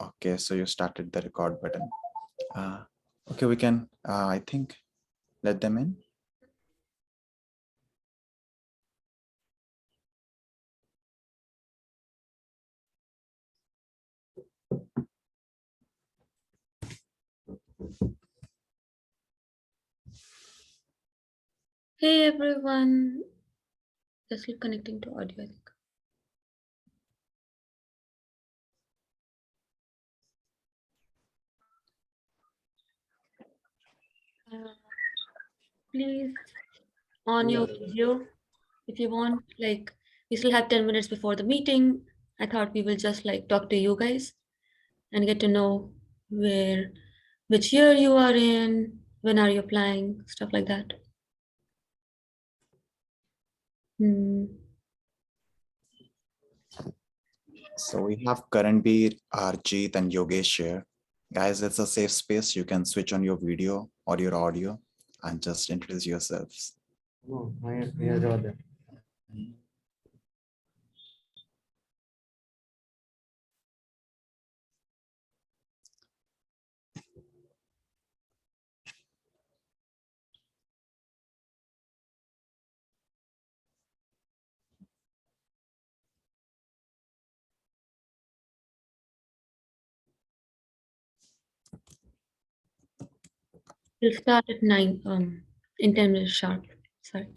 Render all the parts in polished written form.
Okay, so you started the record button. Okay, we can, I think, let them in. Hey everyone, just connecting to audio. I think. Please on your video if you want. Like we still have 10 minutes before the meeting. I thought we will just talk to you guys and get to know which year you are in, when are you applying, stuff like that. So we have Karanbir, Arjit, and Yogesh here. Guys, it's a safe space. You can switch on your video or your audio and just introduce yourselves. No, We'll start at 9 in 10 minutes sharp. Sorry.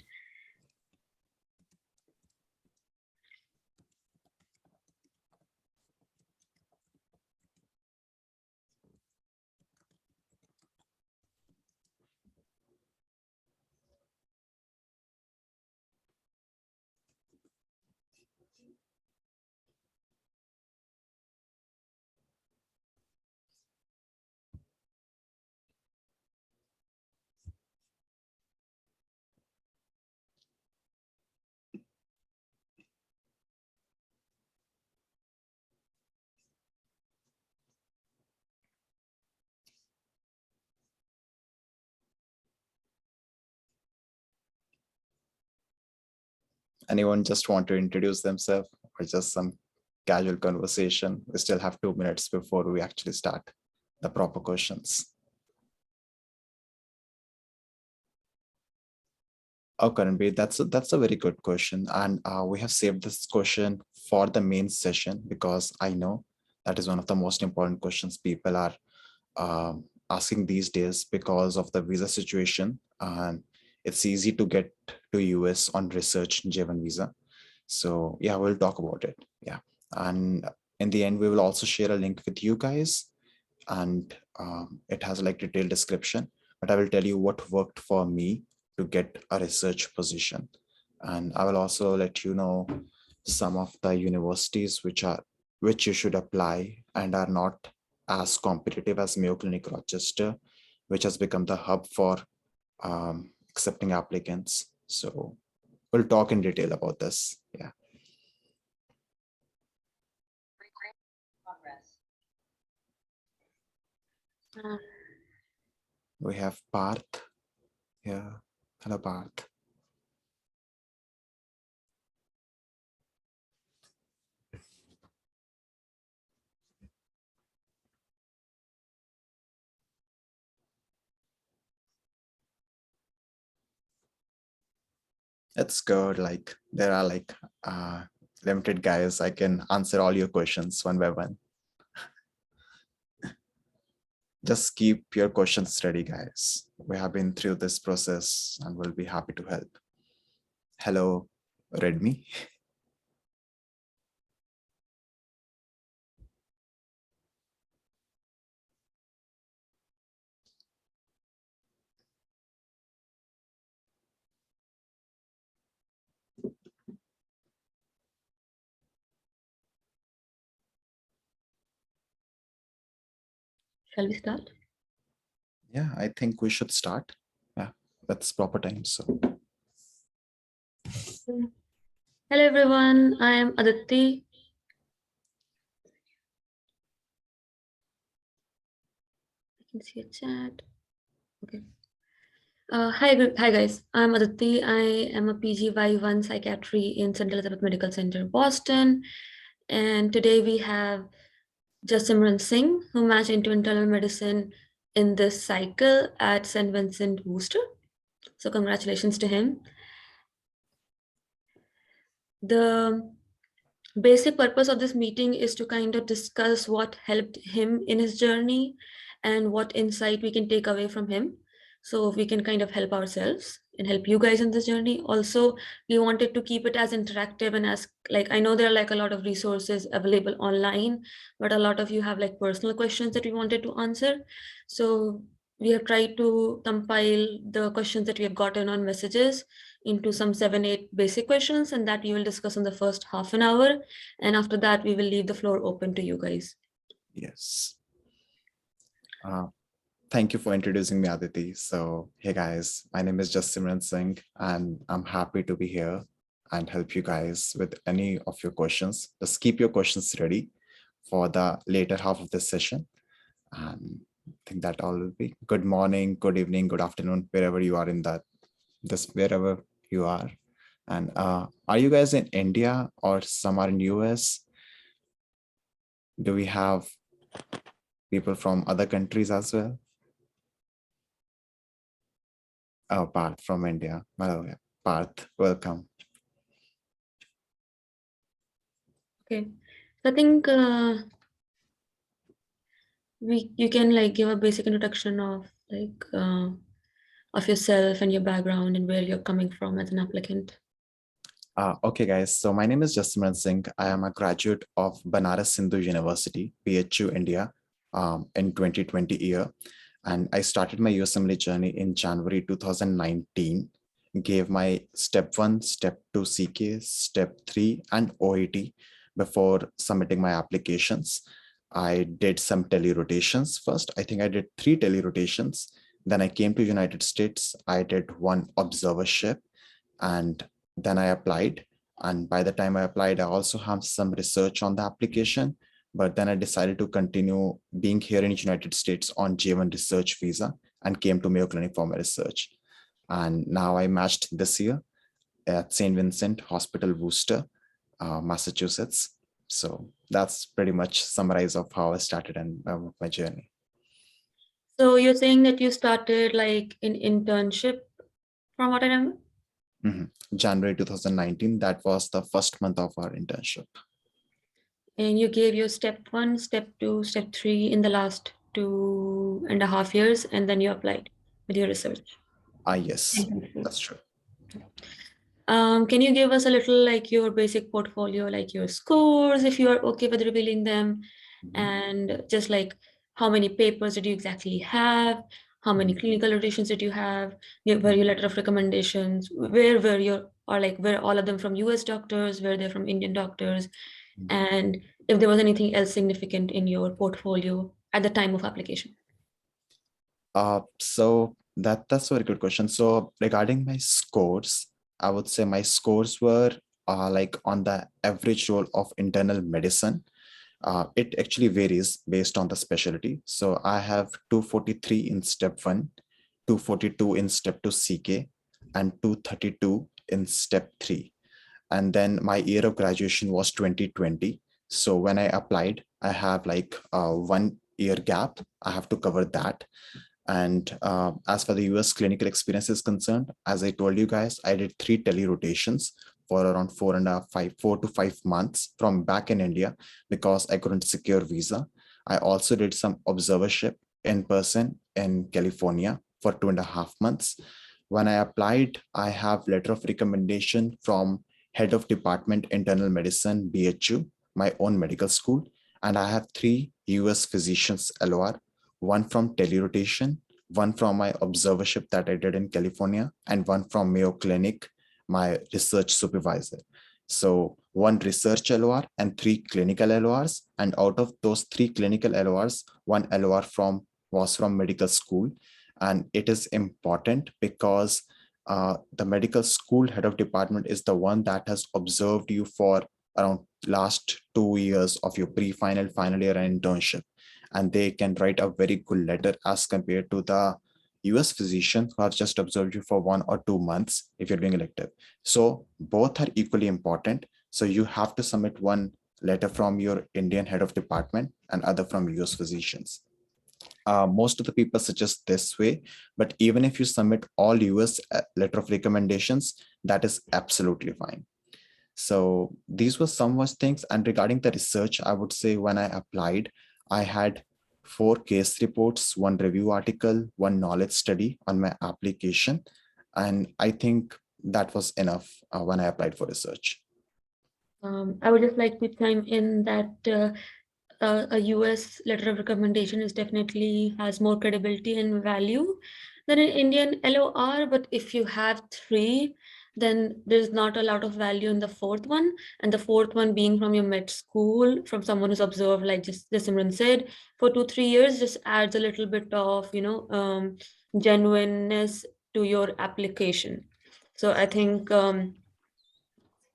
Anyone just want to introduce themselves or just some casual conversation? We still have 2 minutes before we actually start the proper questions. Oh, Karanbir, that's a very good question. And we have saved this question for the main session because I know that is one of the most important questions people are asking these days because of the visa situation. And it's easy to get to US on research J1 visa. So yeah, we'll talk about it. Yeah. And in the end, we will also share a link with you guys. And it has like detailed description, but I will tell you what worked for me to get a research position. And I will also let you know some of the universities which you should apply and are not as competitive as Mayo Clinic Rochester, which has become the hub for accepting applicants. So we'll talk in detail about this. Yeah. We have Parth here. Hello, Parth. It's good. Like there are like limited guys. I can answer all your questions one by one. Just keep your questions ready, guys. We have been through this process and we'll be happy to help. Hello, Redmi. Shall we start? Yeah, I think we should start. Yeah, that's proper time. So. Hello everyone, I am Aditi. I can see a chat. Okay. Hi guys. I'm Aditi. I am a PGY1 psychiatry in St. Elizabeth Medical Center, Boston. And today we have Jassimran Singh, who matched into internal medicine in this cycle at St. Vincent Worcester. So congratulations to him. The basic purpose of this meeting is to kind of discuss what helped him in his journey and what insight we can take away from him, so we can kind of help ourselves and help you guys in this journey. Also, we wanted to keep it as interactive and as, like, I know there are like a lot of resources available online, but a lot of you have like personal questions that we wanted to answer. So we have tried to compile the questions that we have gotten on messages into some 7-8 basic questions, and that we will discuss in the first half an hour, and after that we will leave the floor open to you guys. Yes. Thank you for introducing me, Aditi. So, hey guys, my name is Jassimran Singh, and I'm happy to be here and help you guys with any of your questions. Just keep your questions ready for the later half of this session. And I think that all will be. Good morning, good evening, good afternoon, wherever you are in wherever you are. And are you guys in India or some are in US? Do we have people from other countries as well? Oh, Parth from India. Hello, Parth, welcome. Okay, so I think you can like give a basic introduction of like of yourself and your background and where you're coming from as an applicant. Okay, guys. So my name is Jassimran Singh. I am a graduate of Banaras Hindu University, PHU, India, in 2020 year. And I started my USMLE journey in January 2019. Gave my step 1, step 2 CK, step 3, and OET before submitting my applications. I did some tele-rotations first. I think I did 3 tele-rotations. Then I came to United States. I did 1 observership, and then I applied. And by the time I applied, I also have some research on the application. But then I decided to continue being here in the United States on J1 research visa and came to Mayo Clinic for my research. And now I matched this year at St. Vincent Hospital, Worcester, Massachusetts. So that's pretty much summarize of how I started and my journey. So you're saying that you started like an internship, from what I remember? January 2019, that was the first month of our internship. And you gave your step 1, step 2, step 3 in the last 2.5 years, and then you applied with your research. Yes, that's true. Can you give us a little like your basic portfolio, like your scores, if you are okay with revealing them, and just like how many papers did you exactly have, how many clinical rotations did you have, were your letter of recommendations, where were your, or like were all of them from US doctors, were they from Indian doctors, and if there was anything else significant in your portfolio at the time of application? So that's a very good question. So regarding my scores, I would say my scores were like on the average role of internal medicine. It actually varies based on the specialty. So I have 243 in step 1, 242 in step 2 CK, and 232 in step 3. And then my year of graduation was 2020. So when I applied, I have like a 1 year gap. I have to cover that. And as for the US clinical experience is concerned, as I told you guys, I did 3 tele-rotations for around 4 to 5 months from back in India because I couldn't secure visa. I also did some observership in person in California for 2.5 months. When I applied, I have letter of recommendation from head of department internal medicine, BHU, my own medical school, and I have 3 US physicians LOR, one from tele-rotation, one from my observership that I did in California, and one from Mayo Clinic, my research supervisor. So 1 research LOR and 3 clinical LORs. And out of those 3 clinical LORs, 1 LOR was from medical school. And it is important because the medical school head of department is the one that has observed you for around last 2 years of your pre-final, final year and internship. And they can write a very good letter as compared to the US physicians who have just observed you for 1 or 2 months if you're doing elective. So both are equally important. So you have to submit 1 letter from your Indian head of department, and other from US physicians. Most of the people suggest this way, but even if you submit all US letter of recommendations, that is absolutely fine. So these were some much things. And regarding the research, I would say when I applied, I had 4 case reports, 1 review article, 1 knowledge study on my application. And I think that was enough when I applied for research. I would just like to chime in that a US letter of recommendation is definitely has more credibility and value than an Indian LOR. But if you have three, then there's not a lot of value in the fourth one. And the fourth one being from your med school, from someone who's observed, like just Jassimran said, for 2-3 years, just adds a little bit of, genuineness to your application. So I think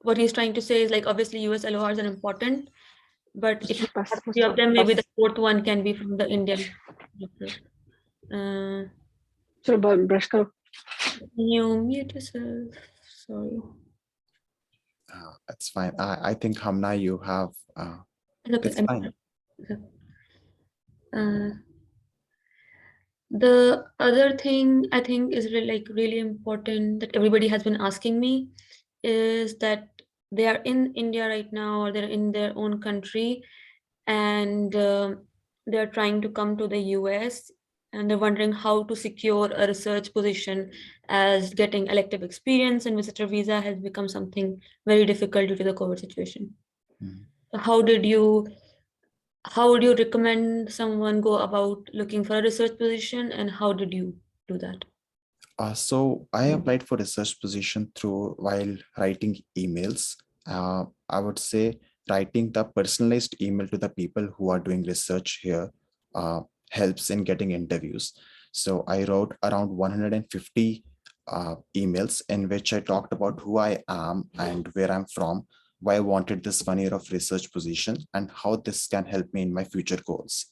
what he's trying to say is like obviously US LORs are important, but if you have three of them, maybe the fourth one can be from the Indian doctor. चलो brush करो. Can you mute yourself? Sorry. That's fine. I think Hamna, you have. It's fine. The other thing I think is really important that everybody has been asking me is that they are in India right now, or they're in their own country, and they're trying to come to the US, and they're wondering how to secure a research position, as getting elective experience and visitor visa has become something very difficult due to the COVID situation. So how would you recommend someone go about looking for a research position, and how did you do that? So I applied for research position through while writing emails. I would say writing the personalized email to the people who are doing research here helps in getting interviews. So I wrote around 150 emails in which I talked about who I am and where I'm from, why I wanted this 1 year of research position, and how this can help me in my future goals.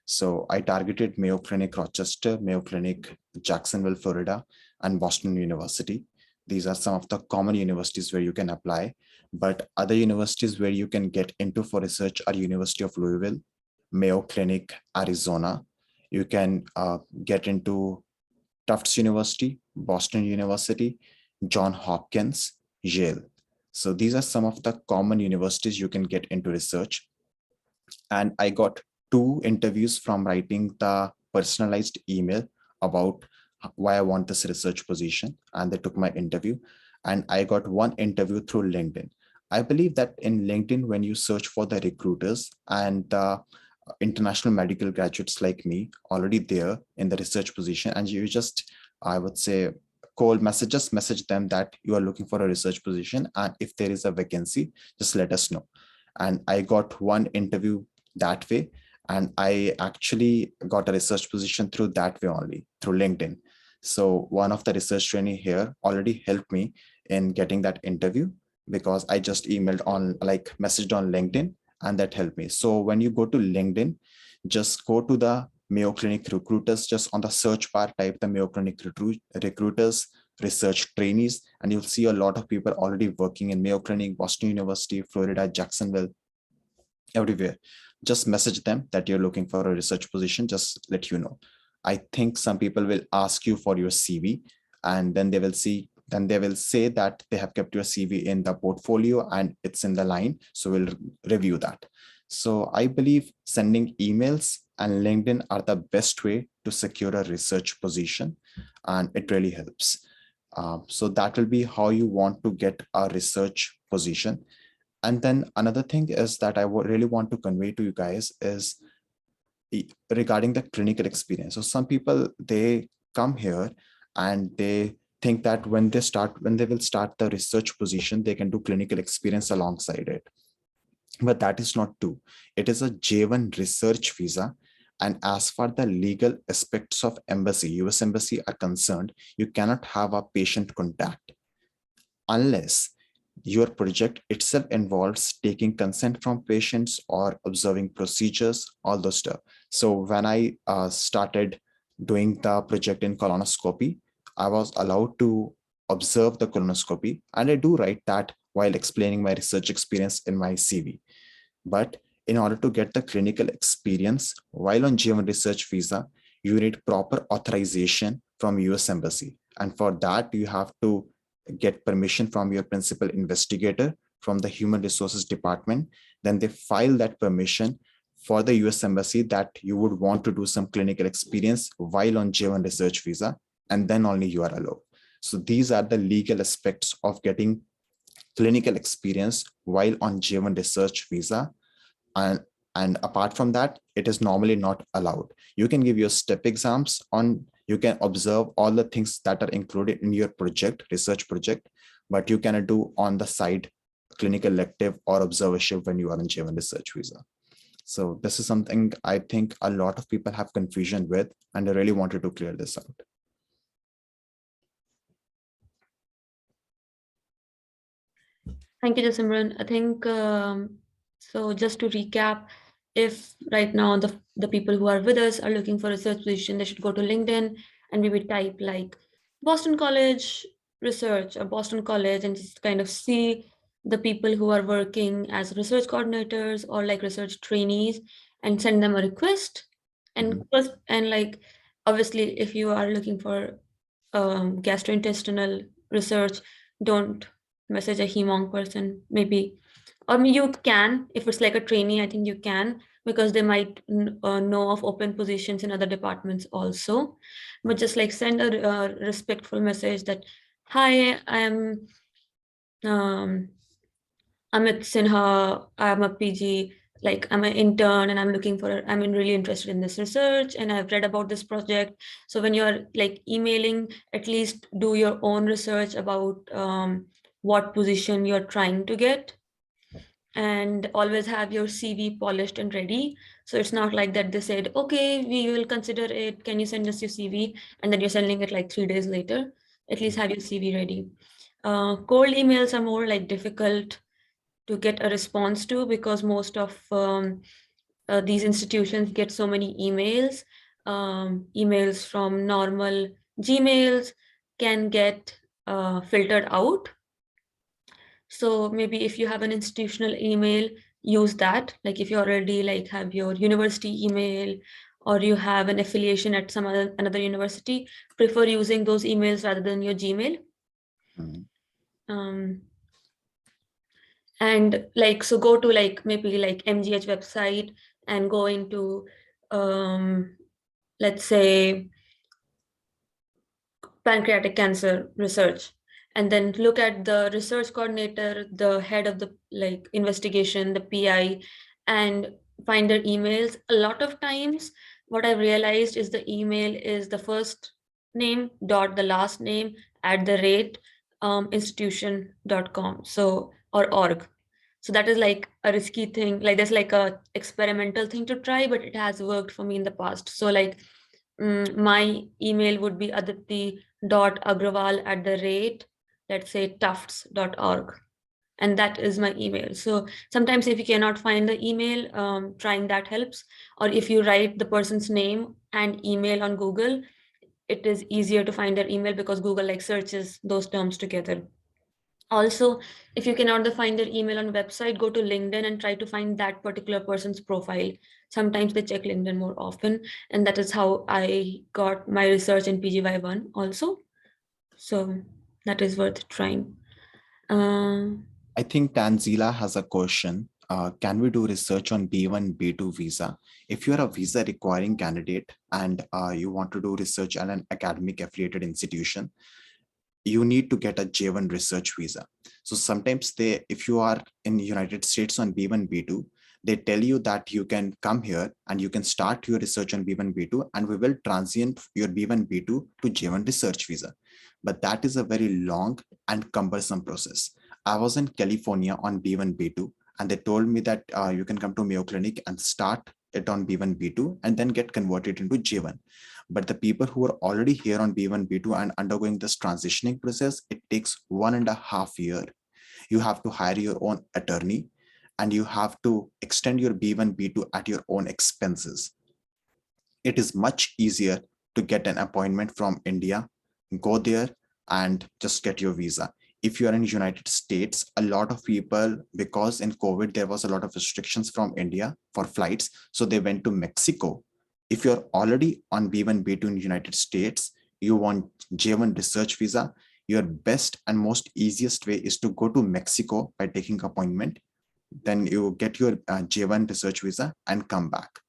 So I targeted Mayo Clinic Rochester, Mayo Clinic Jacksonville, Florida, and Boston University. These are some of the common universities where you can apply, but other universities where you can get into for research are University of Louisville, Mayo Clinic, Arizona. You can get into Tufts University, Boston University, Johns Hopkins, Yale. So these are some of the common universities you can get into research. And I got 2 interviews from writing the personalized email about why I want this research position, and they took my interview. And I got 1 interview through LinkedIn. I believe that in LinkedIn, when you search for the recruiters and the international medical graduates like me already there in the research position, and you just, I would say, message them that you are looking for a research position, and if there is a vacancy, just let us know. And I got 1 interview that way, and I actually got a research position through that way only, through LinkedIn. So one of the research trainee here already helped me in getting that interview, because I just messaged on LinkedIn, and that helped me. So when you go to LinkedIn, just go to the Mayo Clinic recruiters, just on the search bar, type the Mayo Clinic recruiters, research trainees, and you'll see a lot of people already working in Mayo Clinic, Boston University, Florida, Jacksonville, everywhere. Just message them that you're looking for a research position, just let you know. I think some people will ask you for your CV, and then they will say that they have kept your CV in the portfolio and it's in the line, so we'll review that. So I believe sending emails and LinkedIn are the best way to secure a research position, and it really helps. So that will be how you want to get a research position. And then another thing is that I really want to convey to you guys is regarding the clinical experience. So some people, they come here and they think that when they will start the research position, they can do clinical experience alongside it. But that is not true. It is a J1 research visa. And as far the legal aspects of embassy, US embassy are concerned, you cannot have a patient contact unless your project itself involves taking consent from patients or observing procedures, all those stuff. So when I started doing the project in colonoscopy, I was allowed to observe the colonoscopy, and I do write that while explaining my research experience in my CV. But in order to get the clinical experience while on J1 research visa, you need proper authorization from US Embassy. And for that, you have to get permission from your principal investigator from the Human Resources Department. Then they file that permission for the US Embassy that you would want to do some clinical experience while on J1 research visa, and then only you are allowed. So these are the legal aspects of getting clinical experience while on J1 research visa. And, and apart from that, it is normally not allowed. You can give your step exams on, you can observe all the things that are included in your project, research project, but you cannot do on the side clinical elective or observership when you are on J1 research visa. So this is something I think a lot of people have confusion with, and I really wanted to clear this out. Thank you, Jassimran. I think so. Just to recap, if right now the people who are with us are looking for a research position, they should go to LinkedIn and maybe type like Boston College research or Boston College and just kind of see the people who are working as research coordinators or like research trainees and send them a request. And first, and like obviously, if you are looking for gastrointestinal research, don't message a hemong person. Maybe, or you can, if it's like a trainee, I think you can, because they might know of open positions in other departments also. But just like send a respectful message that, hi, um, Amit Sinha, I'm a PG, like I'm an intern and I'm really interested in this research and I've read about this project. So when you're like emailing, at least do your own research about what position you're trying to get, and always have your CV polished and ready. So it's not like that they said, okay, we will consider it. Can you send us your CV? And then you're sending it like 3 days later. At least have your CV ready. Cold emails are more like difficult to get a response to because most of these institutions get so many emails. Emails from normal Gmails can get filtered out. So maybe if you have an institutional email, use that. Like if you already like have your university email or you have an affiliation at some another university, prefer using those emails rather than your Gmail. Um, and like so go to like maybe like MGH website and go into let's say pancreatic cancer research, and then look at the research coordinator, the head of the like investigation, the PI, and find their emails. A lot of times what I've realized is the email is the first name dot the last name at the rate institution.com, so or org. So that is like a risky thing, like there's like a experimental thing to try, but it has worked for me in the past. So like my email would be aditi.agrawal at the rate, let's say, tufts.org. And that is my email. So sometimes if you cannot find the email, trying that helps. Or if you write the person's name and email on Google, it is easier to find their email because Google like searches those terms together. Also, if you cannot find their email on website, go to LinkedIn and try to find that particular person's profile. Sometimes they check LinkedIn more often, and that is how I got my research in PGY1 also. So that is worth trying. I think Tanzila has a question. Can we do research on B1, B2 visa? If you're a visa requiring candidate and you want to do research at an academic affiliated institution, you need to get a J1 research visa. So sometimes if you are in the United States on B1, B2, they tell you that you can come here and you can start your research on B1, B2, and we will transient your B1, B2 to J1 research visa. But that is a very long and cumbersome process. I was in California on B1, B2, and they told me that you can come to Mayo Clinic and start it on B1, B2, and then get converted into J1. But the people who are already here on B1, B2 and undergoing this transitioning process, it takes 1.5 years. You have to hire your own attorney and you have to extend your B1, B2 at your own expenses. It is much easier to get an appointment from India, go there and just get your visa. if you are in United States, a lot of people, because in COVID, there was a lot of restrictions from India for flights. So they went to Mexico. If you're already on B1, B2 in United States, you want J1 research visa, your best and most easiest way is to go to Mexico by taking appointment. Then you get your J1 research visa and come back.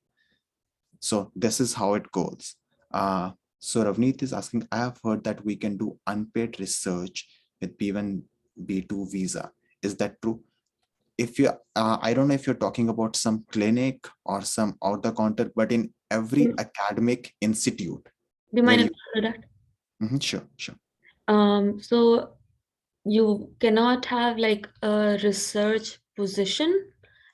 So this is how it goes. So Ravneet is asking, I have heard that we can do unpaid research with B1, B2 visa. Is that true? If you, I don't know if you're talking about some clinic or some out the counter, but in every Do academic institute you where mind if you, I answer that? sure, sure. So you cannot have like a research position,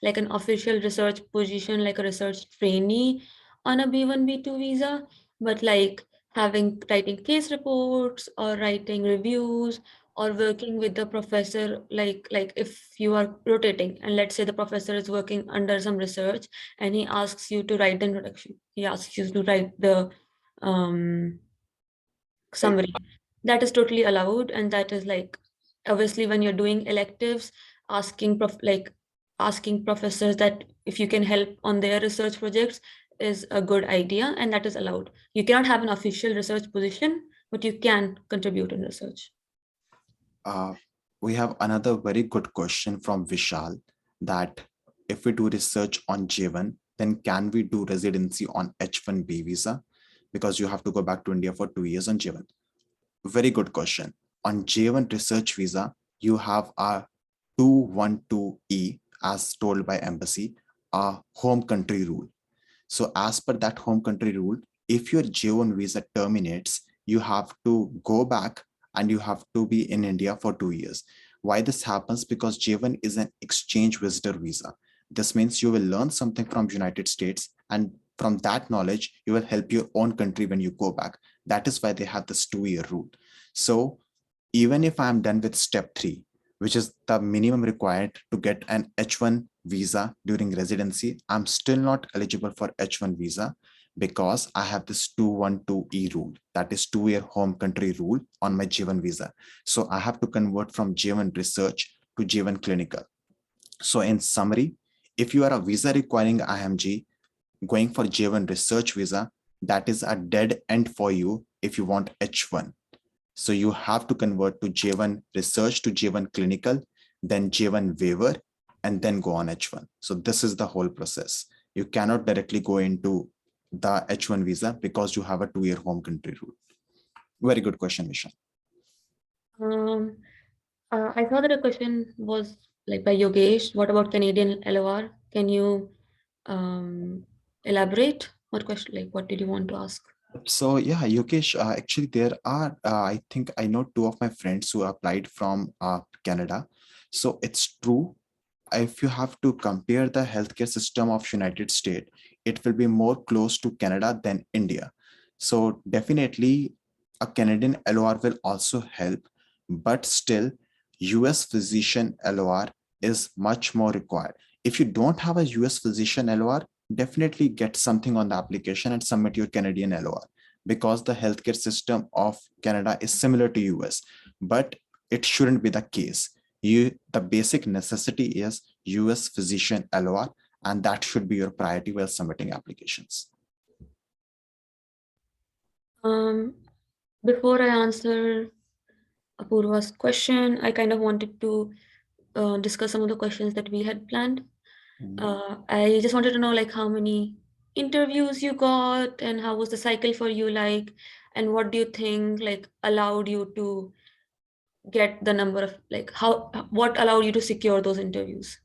like an official research position, like a research trainee on a B1, B2 visa, but like writing case reports or writing reviews or working with the professor, like if you are rotating and let's say the professor is working under some research and he asks you to write the introduction, he asks you to write the um summary. That is totally allowed, and that is like obviously when you're doing electives, asking professors that if you can help on their research projects is a good idea, and that is allowed. You cannot have an official research position, but you can contribute in research. Uh, we have another very good question from Vishal, that if we do research on J1, then can we do residency on H1B visa? Because you have to go back to India for 2 years on J1. Very good question. On J1 research visa, you have a 212E, as told by embassy, a home country rule. So as per that home country rule, if your J1 visa terminates, you have to go back and you have to be in India for 2 years. Why this happens? Because J1 is an exchange visitor visa. This means you will learn something from United States, and from that knowledge, you will help your own country when you go back. That is why they have this 2-year rule. So even if I'm done with step 3, which is the minimum required to get an H1 visa during residency, I'm still not eligible for H1 visa because I have this 212E rule, that is 2-year home country rule on my J1 visa. So I have to convert from J1 research to J1 clinical. So in summary, if you are a visa requiring IMG going for J1 research visa, that is a dead end for you if you want H1. So you have to convert to J1 research to J1 clinical, then J1 waiver, and then go on H1. So this is the whole process. You cannot directly go into the H1 visa because you have a 2-year home country rule. Very good question, Misha. Um, I saw that a question was like by Yogesh. What about Canadian LOR? Can you elaborate? What question? Like, what did you want to ask? So yeah, Yogesh, actually there are, I think I know 2 of my friends who applied from Canada. So it's true, if you have to compare the healthcare system of United States, it will be more close to Canada than India. So definitely a Canadian LOR will also help, but still US physician LOR is much more required. If you don't have a US physician LOR, definitely get something on the application and submit your Canadian LOR, because the healthcare system of Canada is similar to US, but it shouldn't be the case. The basic necessity is US physician LOR, and that should be your priority while submitting applications. Before I answer Apurva's question, I kind of wanted to discuss some of the questions that we had planned. I just wanted to know like how many interviews you got and how was the cycle for you like, and what do you think like allowed you to get the number of like what allowed you to secure those interviews?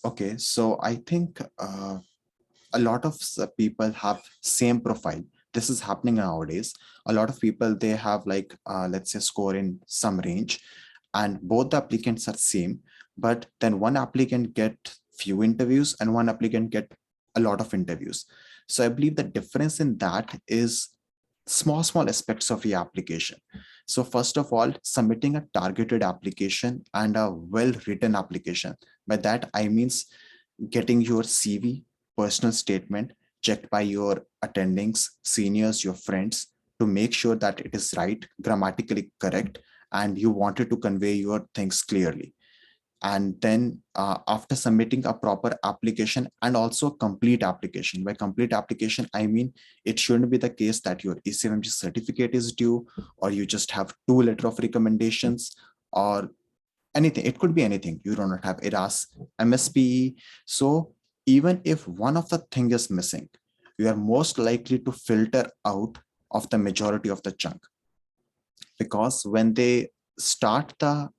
Okay, so I think a lot of people have same profile. This is happening nowadays. A lot of people, they have like, let's say score in some range, and both the applicants are same, but then one applicant get few interviews and one applicant get a lot of interviews. So I believe the difference in that is small aspects of your application. So first of all, submitting a targeted application and a well written application. By that I means getting your CV, personal statement checked by your attendings, seniors, your friends, to make sure that it is right, grammatically correct, and you wanted to convey your things clearly. And then after submitting a proper application, and also a complete application, by complete application I mean it shouldn't be the case that your ECMG certificate is due, or you just have 2 letter of recommendations, or anything. It could be anything. You do not have ERAS, MSPE. So even if one of the thing is missing, you are most likely to filter out of the majority of the chunk, because when they start the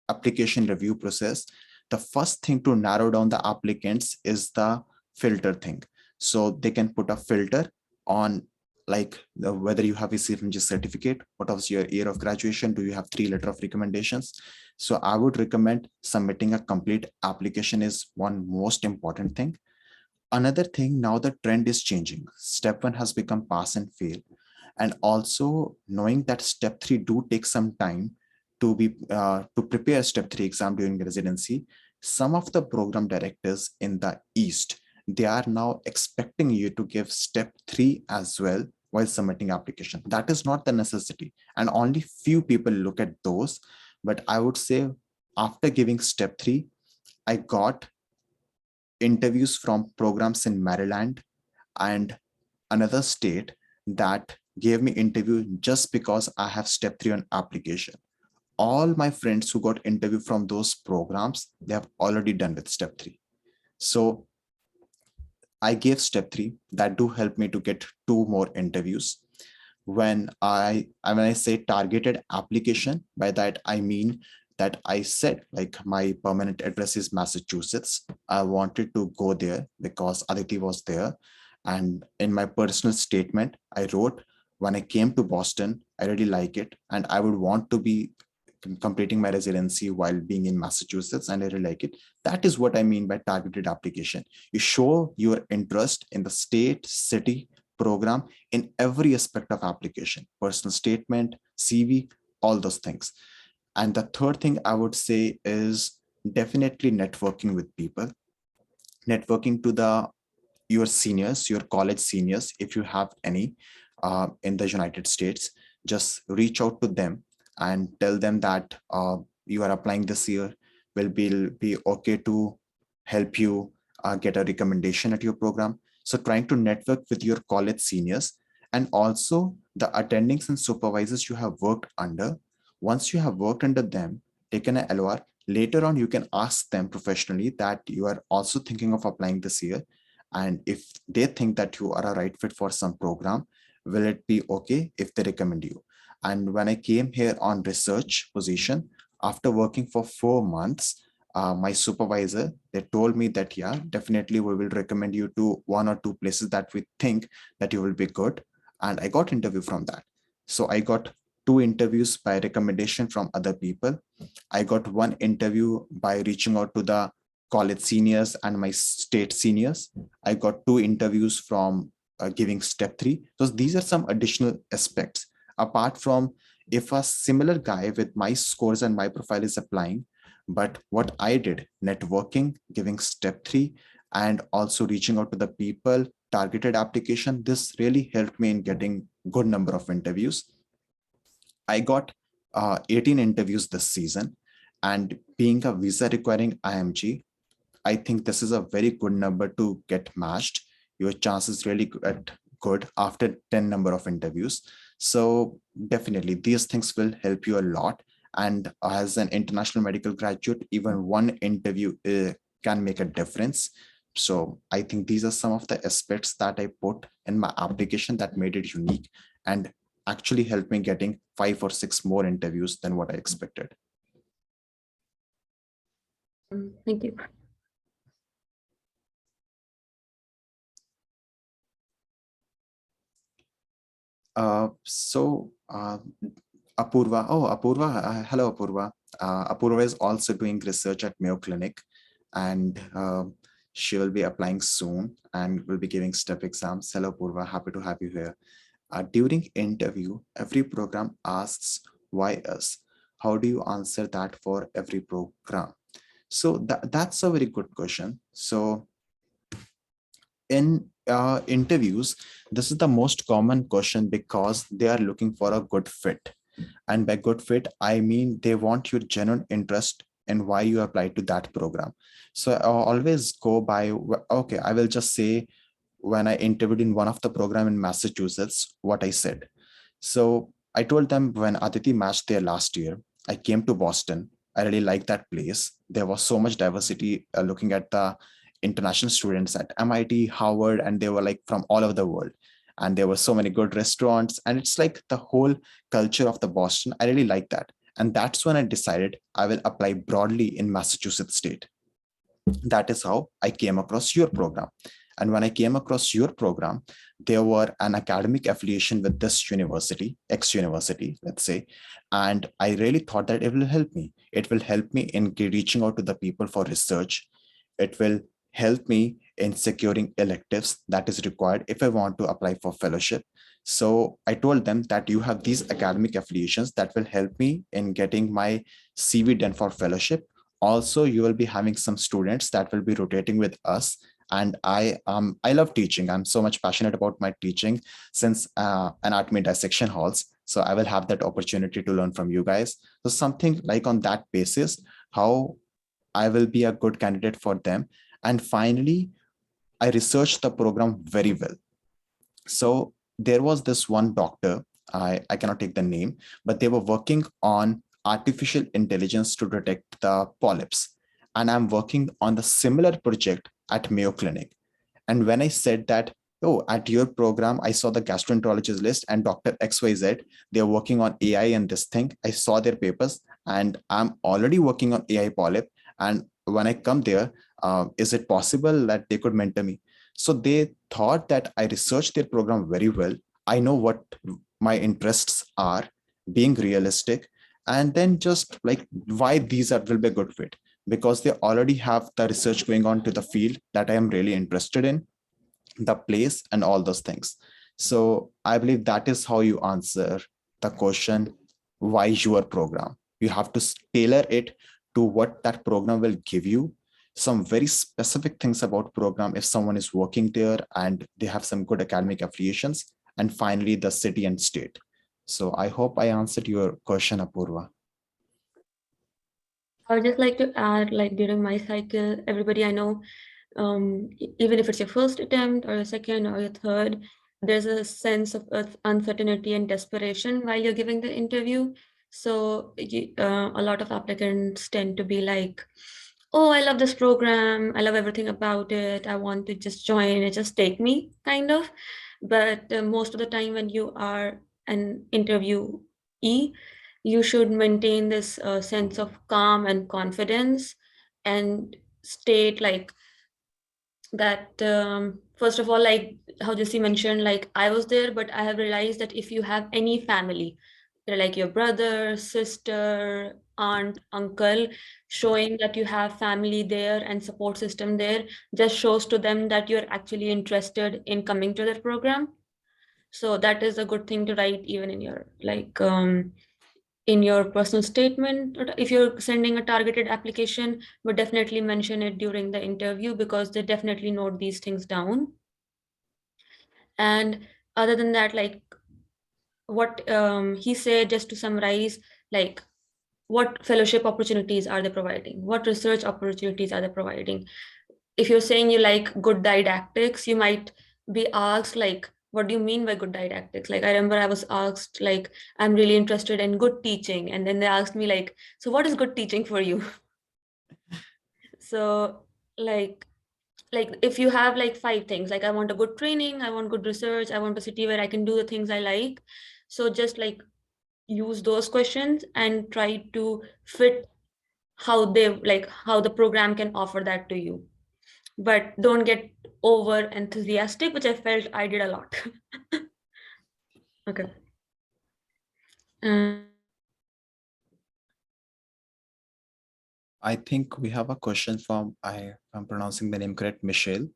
application review process, the first thing to narrow down the applicants is the filter thing. So they can put a filter on, like, whether you have a CFMG certificate, what was your year of graduation, do you have 3 letter of recommendations. So I would recommend submitting a complete application is one most important thing. Another thing, now the trend is changing. Step 1 has become pass and fail, and also knowing that step 3 do take some time to prepare step 3 exam during residency. Some of the program directors in the east, they are now expecting you to give step 3 as well while submitting application. That is not the necessity, and only few people look at those. But I would say after giving step 3, I got interviews from programs in Maryland and another state that gave me interview just because I have step 3 on application. All my friends who got interview from those programs, they have already done with step 3. So I gave step 3, that do help me to get 2 more interviews. When I say targeted application, by that I mean that I said, like, my permanent address is Massachusetts. I wanted to go there because Aditi was there. And in my personal statement, I wrote, when I came to Boston, I really like it, and I would want to be completing my residency while being in Massachusetts, and I really like it. That is what I mean by targeted application. You show your interest in the state, city, program in every aspect of application, personal statement, CV, all those things. And the third thing I would say is definitely networking with people, networking to your seniors, your college seniors, if you have any in the United States. Just reach out to them and tell them that you are applying this year, will be okay to help you get a recommendation at your program. So trying to network with your college seniors, and also the attendings and supervisors you have worked under. Once you have worked under them, taken an LOR, later on you can ask them professionally that you are also thinking of applying this year, and if they think that you are a right fit for some program, will it be okay if they recommend you? And when I came here on research position, after working for 4 months, my supervisor, they told me that, yeah, definitely we will recommend you to 1 or 2 places that we think that you will be good. And I got interview from that. So I got 2 interviews by recommendation from other people. I got 1 interview by reaching out to the college seniors and my state seniors. I got 2 interviews from giving step 3. So these are some additional aspects. Apart from, if a similar guy with my scores and my profile is applying, but what I did, networking, giving step 3, and also reaching out to the people, targeted application, this really helped me in getting good number of interviews. I got 18 interviews this season, and being a visa requiring IMG, I think this is a very good number to get matched. Your chances really good after 10 number of interviews. So definitely these things will help you a lot. And as an international medical graduate, even 1 interview can make a difference. So I think these are some of the aspects that I put in my application that made it unique and actually helped me getting 5 or 6 more interviews than what I expected. Thank you. Apurva, hello Apurva. Apurva is also doing research at Mayo Clinic, and she will be applying soon and will be giving step exams. Hello Apurva, happy to have you here. During interview, every program asks why us. How do you answer that for every program? So that's a very good question. So in interviews, this is the most common question because they are looking for a good fit. And by good fit, I mean they want your genuine interest in why you applied to that program. So I always go by, okay, I will just say when I interviewed in one of the program in Massachusetts, what I said. So I told them when Aditi matched there last year, I came to Boston. I really liked that place. There was so much diversity looking at the international students at MIT, Harvard, and they were like from all over the world. And there were so many good restaurants. And it's like the whole culture of the Boston. I really like that. And that's when I decided I will apply broadly in Massachusetts state. That is how I came across your program. And when I came across your program, there were an academic affiliation with this university, X university, let's say. And I really thought that it will help me. It will help me in reaching out to the people for research. It will help me in securing electives that is required if I want to apply for fellowship. So I told them that you have these academic affiliations that will help me in getting my CV done for fellowship. Also, you will be having some students that will be rotating with us. And I love teaching. I'm so much passionate about my teaching since anatomy dissection halls. So I will have that opportunity to learn from you guys. So something like on that basis, how I will be a good candidate for them. And finally, I researched the program very well. So there was this one doctor, I cannot take the name, but they were working on artificial intelligence to detect the polyps. And I'm working on the similar project at Mayo Clinic. And when I said that, oh, at your program, I saw the gastroenterologist list and Dr. XYZ, they're working on AI and this thing. I saw their papers and I'm already working on AI polyp. And when I come there, is it possible that they could mentor me? So they thought that I researched their program very well. I know what my interests are, being realistic, and then just like why these are will be a good fit because they already have the research going on to the field that I am really interested in, the place, and all those things. So I believe that is how you answer the question, why your program? You have to tailor it to what that program will give you, some very specific things about program if someone is working there and they have some good academic affiliations, and finally the city and state. So I hope I answered your question, Apurva. I would just like to add, like during my cycle, everybody I know, even if it's your first attempt or your second or your third, there's a sense of uncertainty and desperation while you're giving the interview. So a lot of applicants tend to be like, "Oh, I love this program. I love everything about it. I want to just join it. Just take me," kind of. But most of the time, when you are an interviewee, you should maintain this sense of calm and confidence and state like that first of all, like how Jesse mentioned, like I was there, but I have realized that if you have any family, they're like your brother, sister, aunt, uncle, showing that you have family there and support system there just shows to them that you're actually interested in coming to their program. So that is a good thing to write even in your like in your personal statement, or if you're sending a targeted application, but definitely mention it during the interview because they definitely note these things down. And other than that, like what he said, just to summarize, like what fellowship opportunities are they providing, what research opportunities are they providing. If you're saying you like good didactics, you might be asked like, what do you mean by good didactics? Like I remember I was asked like, I'm really interested in good teaching, and then they asked me like, so what is good teaching for you? So like if you have like five things, like I want a good training, I want good research, I want a city where I can do the things I like, so just like use those questions and try to fit how they like how the program can offer that to you, but don't get over enthusiastic, which I felt I did a lot. Okay. I think we have a question from, I'm pronouncing the name correct, Michelle.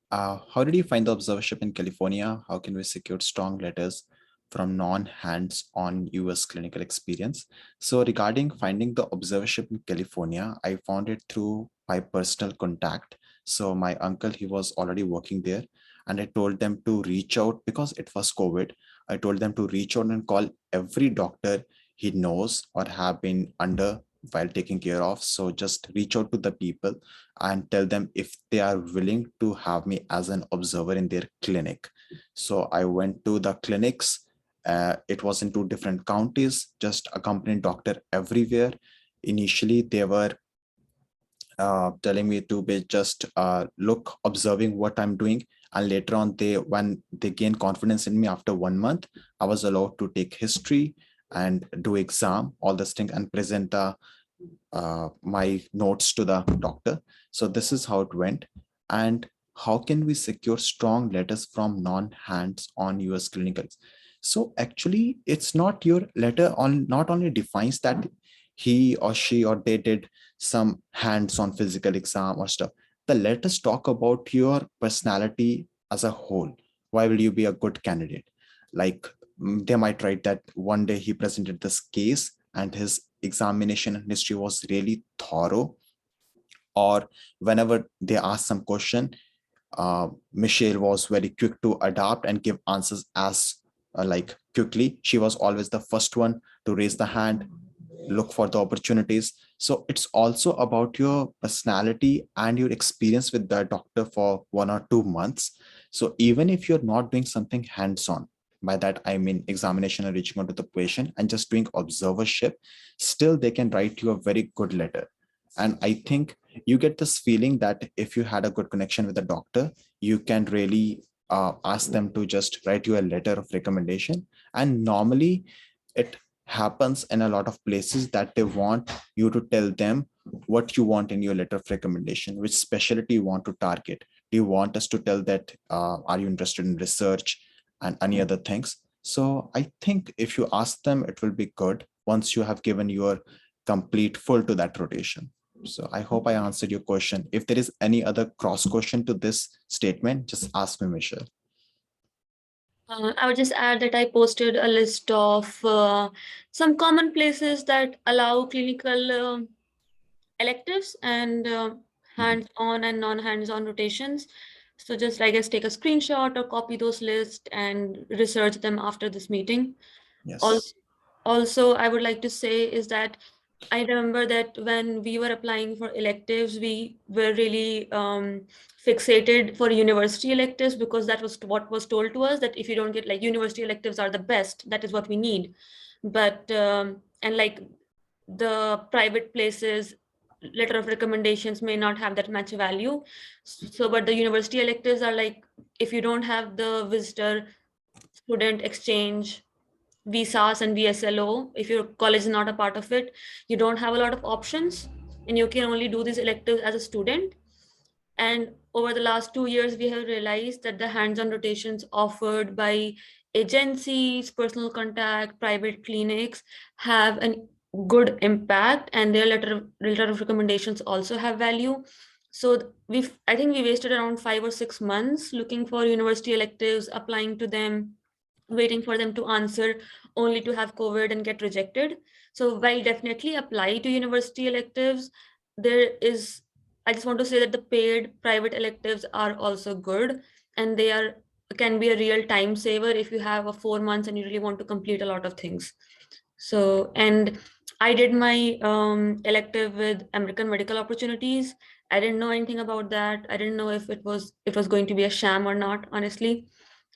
How did you find the observership in California? How can we secure strong letters from non-hands-on US clinical experience? So regarding finding the observership in California, I found it through my personal contact. So my uncle, he was already working there, and I told them to reach out because it was COVID. I told them to reach out and call every doctor he knows or have been under while taking care of. So just reach out to the people and tell them if they are willing to have me as an observer in their clinic. So I went to the clinics. It was in 2 different counties, just accompanying doctor everywhere. Initially, they were telling me to be just look observing what I'm doing, and later on when they gain confidence in me after 1 month, I was allowed to take history and do exam, all this thing, and present my notes to the doctor. So this is how it went. And how can we secure strong letters from non-hands-on US clinicals? So actually, it's not your letter on not only defines that he or she or they did some hands-on physical exam or stuff. The letters talk about your personality as a whole. Why will you be a good candidate? Like they might write that one day he presented this case and his examination history was really thorough, or whenever they ask some question, Michelle was very quick to adapt and give answers as like quickly. She was always the first one to raise the hand, look for the opportunities. So it's also about your personality and your experience with the doctor for 1 or 2 months. So even if you're not doing something hands-on, by that I mean examination and reaching out to the patient and just doing observership, still they can write you a very good letter. And I think you get this feeling that if you had a good connection with the doctor, you can really ask them to just write you a letter of recommendation. And normally it happens in a lot of places that they want you to tell them what you want in your letter of recommendation, which specialty you want to target. Do you want us to tell that are you interested in research and any other things? So I think if you ask them, it will be good once you have given your complete full to that rotation. So I hope I answered your question. If there is any other cross question to this statement, just ask me, Michelle. I would just add that I posted a list of some common places that allow clinical electives and hands-on and non-hands-on rotations. So just, I guess, take a screenshot or copy those lists and research them after this meeting. Yes. Also, I would like to say is that I remember that when we were applying for electives, we were really fixated for university electives, because that was what was told to us, that if you don't get, like, university electives are the best, that is what we need. But and like the private places, letter of recommendations may not have that much value. So, but the university electives are like, if you don't have the visitor student exchange, visas and VSLO, if your college is not a part of it, you don't have a lot of options, and you can only do these electives as a student. And over the last 2 years, we have realized that the hands-on rotations offered by agencies, personal contact, private clinics have a good impact, and their letter of recommendations also have value. So I think we wasted around 5 or 6 months looking for university electives, applying to them, waiting for them to answer, only to have COVID and get rejected. So while definitely apply to university electives, there is, I just want to say that the paid private electives are also good, and they are can be a real time saver if you have a 4 months and you really want to complete a lot of things. So, and I did my elective with American Medical Opportunities. I didn't know anything about that. I didn't know if it was going to be a sham or not, honestly.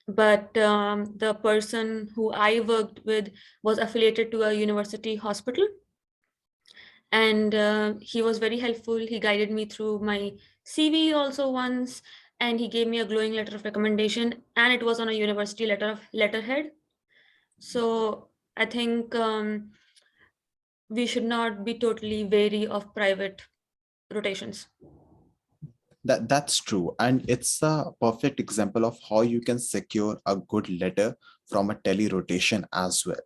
But the person who I worked with was affiliated to a university hospital, and he was very helpful. He guided me through my CV also once, and he gave me a glowing letter of recommendation, and it was on a university letterhead. So I think we should not be totally wary of private rotations. That's true. And it's a perfect example of how you can secure a good letter from a tele rotation as well.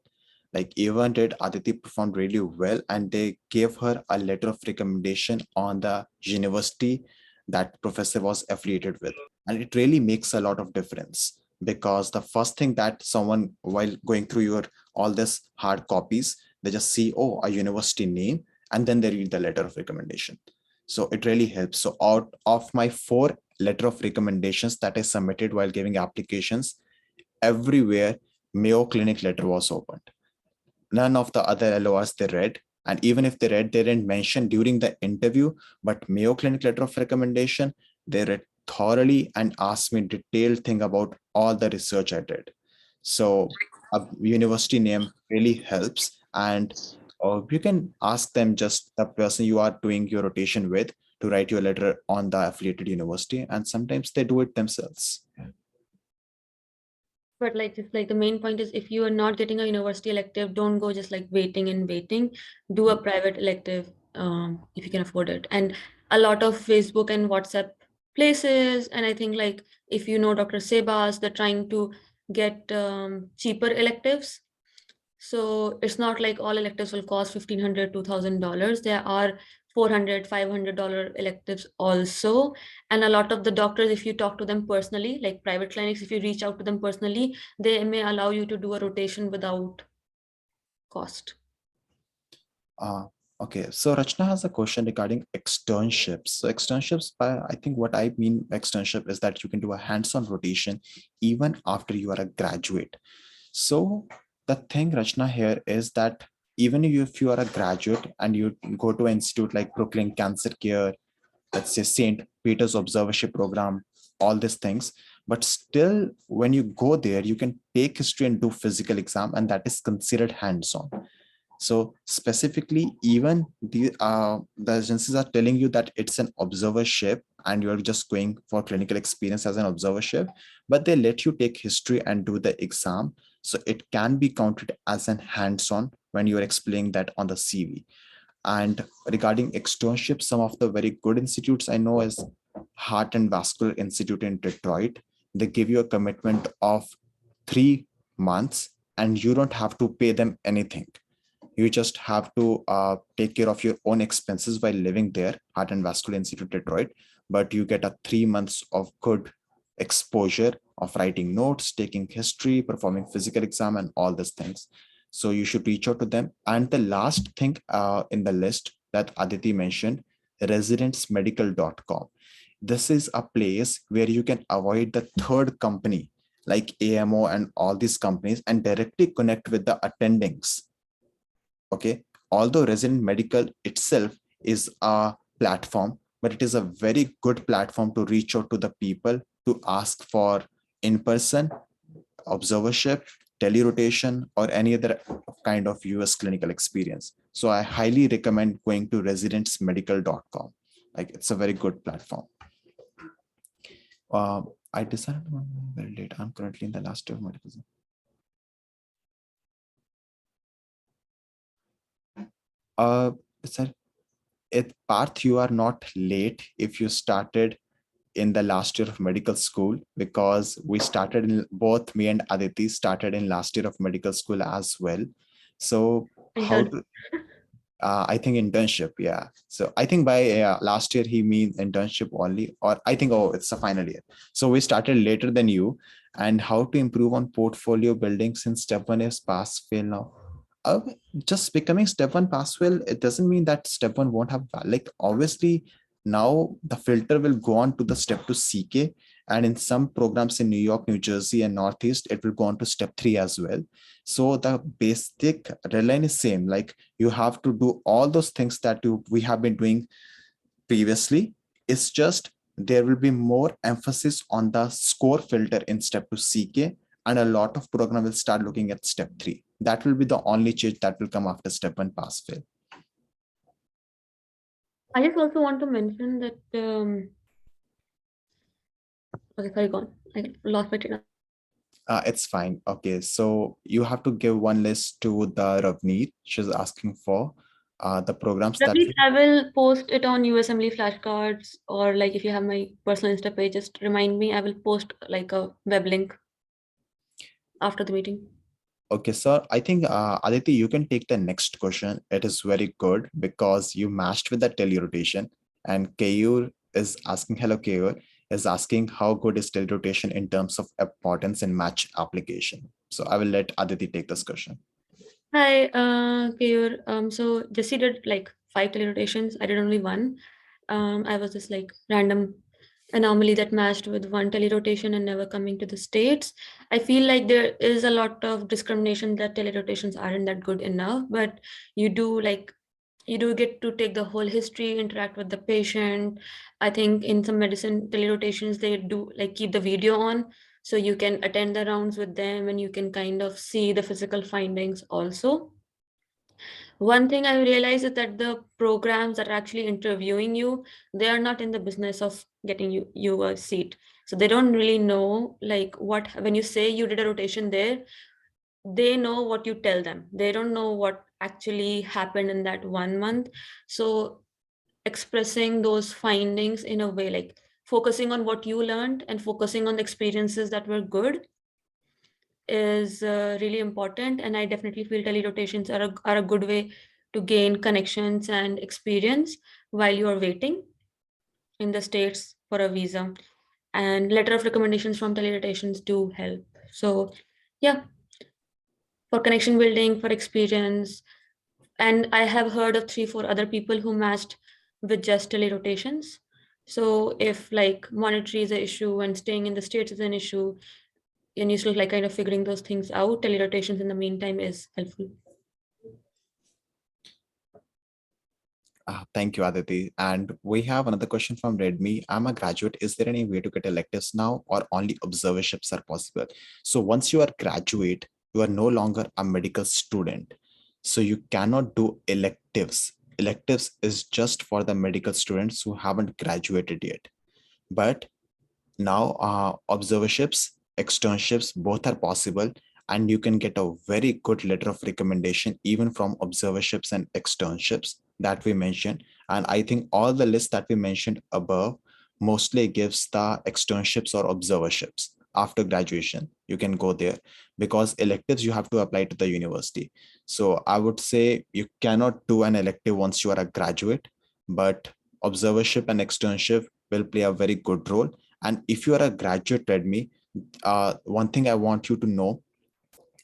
Like even did Aditi performed really well, and they gave her a letter of recommendation on the university that professor was affiliated with. And it really makes a lot of difference, because the first thing that someone, while going through your all this hard copies, they just see, oh, a university name, and then they read the letter of recommendation. So it really helps. So out of my 4 letter of recommendations that I submitted while giving applications, everywhere Mayo Clinic letter was opened. none of the other LORs they read. And even if they read, they didn't mention during the interview, but Mayo Clinic letter of recommendation, they read thoroughly and asked me detailed thing about all the research I did. So a university name really helps. And you can ask them, just the person you are doing your rotation with, to write your letter on the affiliated university. And sometimes they do it themselves. But like, just like the main point is, if you are not getting a university elective, don't go just like waiting and waiting. Do a private elective if you can afford it. And a lot of Facebook and WhatsApp places, and I think like if you know Dr. Sebas, they're trying to get cheaper electives. So it's not like all electives will cost $1,500, $2,000. There are $400, $500 electives also. And a lot of the doctors, if you talk to them personally, like private clinics, if you reach out to them personally, they may allow you to do a rotation without cost. Okay, so Rachna has a question regarding externships. So externships, by I think what I mean externship is that you can do a hands-on rotation even after you are a graduate. So the thing, Rachna, here is that even if you are a graduate and you go to an institute like Brooklyn Cancer Care, let's say St. Peter's Observership Program, all these things, but still when you go there, you can take history and do physical exam, and that is considered hands-on. So specifically, even the agencies are telling you that it's an observership and you're just going for clinical experience as an observership, but they let you take history and do the exam. So it can be counted as an hands-on when you're explaining that on the CV. And regarding externships, some of the very good institutes I know is Heart and Vascular Institute in Detroit. They give you a commitment of 3 months and you don't have to pay them anything. You just have to take care of your own expenses while living there, Heart and Vascular Institute Detroit, but you get a 3 months of good exposure of writing notes, taking history, performing physical exam, and all these things. So you should reach out to them. And the last thing in the list that Aditi mentioned, residentsmedical.com. This is a place where you can avoid the third company like AMO and all these companies and directly connect with the attendings. Okay, although Resident Medical itself is a platform, but it is a very good platform to reach out to the people to ask for in-person observership, telerotation, or any other kind of US clinical experience. So I highly recommend going to residentsmedical.com. Like, it's a very good platform. I decided very late. I'm currently in the last year of medical. Sir, at Parth, you are not late if you started in the last year of medical school, because we started in, both me and Aditi started in last year of medical school as well. So how to, I think internship, yeah. So I think by last year he means internship only, or I think, oh, it's a final year. So we started later than you. And how to improve on portfolio building since step one is pass fail now. Uh, just becoming step one pass fail, it doesn't mean that step one won't have, like, obviously now the filter will go on to the step to CK, and in some programs in New York, New Jersey, and Northeast, it will go on to step 3 as well. So the basic red line is same, like you have to do all those things that we have been doing previously. It's just there will be more emphasis on the score filter in step to CK, and a lot of program will start looking at step 3. That will be the only change that will come after step 1 pass fail. I just also want to mention that okay, sorry, gone. I lost my train of. It's fine. Okay, so you have to give one list to the Ravneet. She's asking for the programs that Ravi, I will post it on USMLE flashcards, or like if you have my personal Insta page, just remind me. I will post like a web link after the meeting. Okay, so I think Aditi, you can take the next question. It is very good because you matched with the telerotation, and Kayur is asking, hello Kayur, is asking how good is telerotation in terms of importance in match application. So I will let Aditi take this question. Hi, Kayur. So Jessie did like 5 telerotations. I did only one. I was just like random anomaly that matched with one telerotation and never coming to the States. I feel like there is a lot of discrimination that telerotations aren't that good enough, but you do like you do get to take the whole history, interact with the patient. I think in some medicine telerotations they do like keep the video on, so you can attend the rounds with them and you can kind of see the physical findings also. One thing I realized is that the programs that are actually interviewing you, they are not in the business of getting you a seat. So they don't really know like what when you say you did a rotation there, they know what you tell them. They don't know what actually happened in that 1 month. So expressing those findings in a way like focusing on what you learned and focusing on the experiences that were good is really important. And I definitely feel telerotations are a good way to gain connections and experience while you are waiting in the States for a visa. And letter of recommendations from telerotations do help. So yeah, for connection building, for experience. And I have heard of 3 4 other people who matched with just telerotations. So if like monetary is an issue and staying in the States is an issue, and you still like kind of figuring those things out, telerotations in the meantime is helpful. Thank you, Aditi. And we have another question from Redmi. I'm a graduate. Is there any way to get electives now, or only observerships are possible? So once you are graduate, you are no longer a medical student. So you cannot do electives. Electives is just for the medical students who haven't graduated yet. But now observerships, externships, both are possible, and you can get a very good letter of recommendation even from observerships and externships that we mentioned. And I think all the lists that we mentioned above mostly gives the externships or observerships after graduation. You can go there, because electives you have to apply to the university. So I would say you cannot do an elective once you are a graduate, but observership and externship will play a very good role. And if you are a graduate, Redmi, one thing I want you to know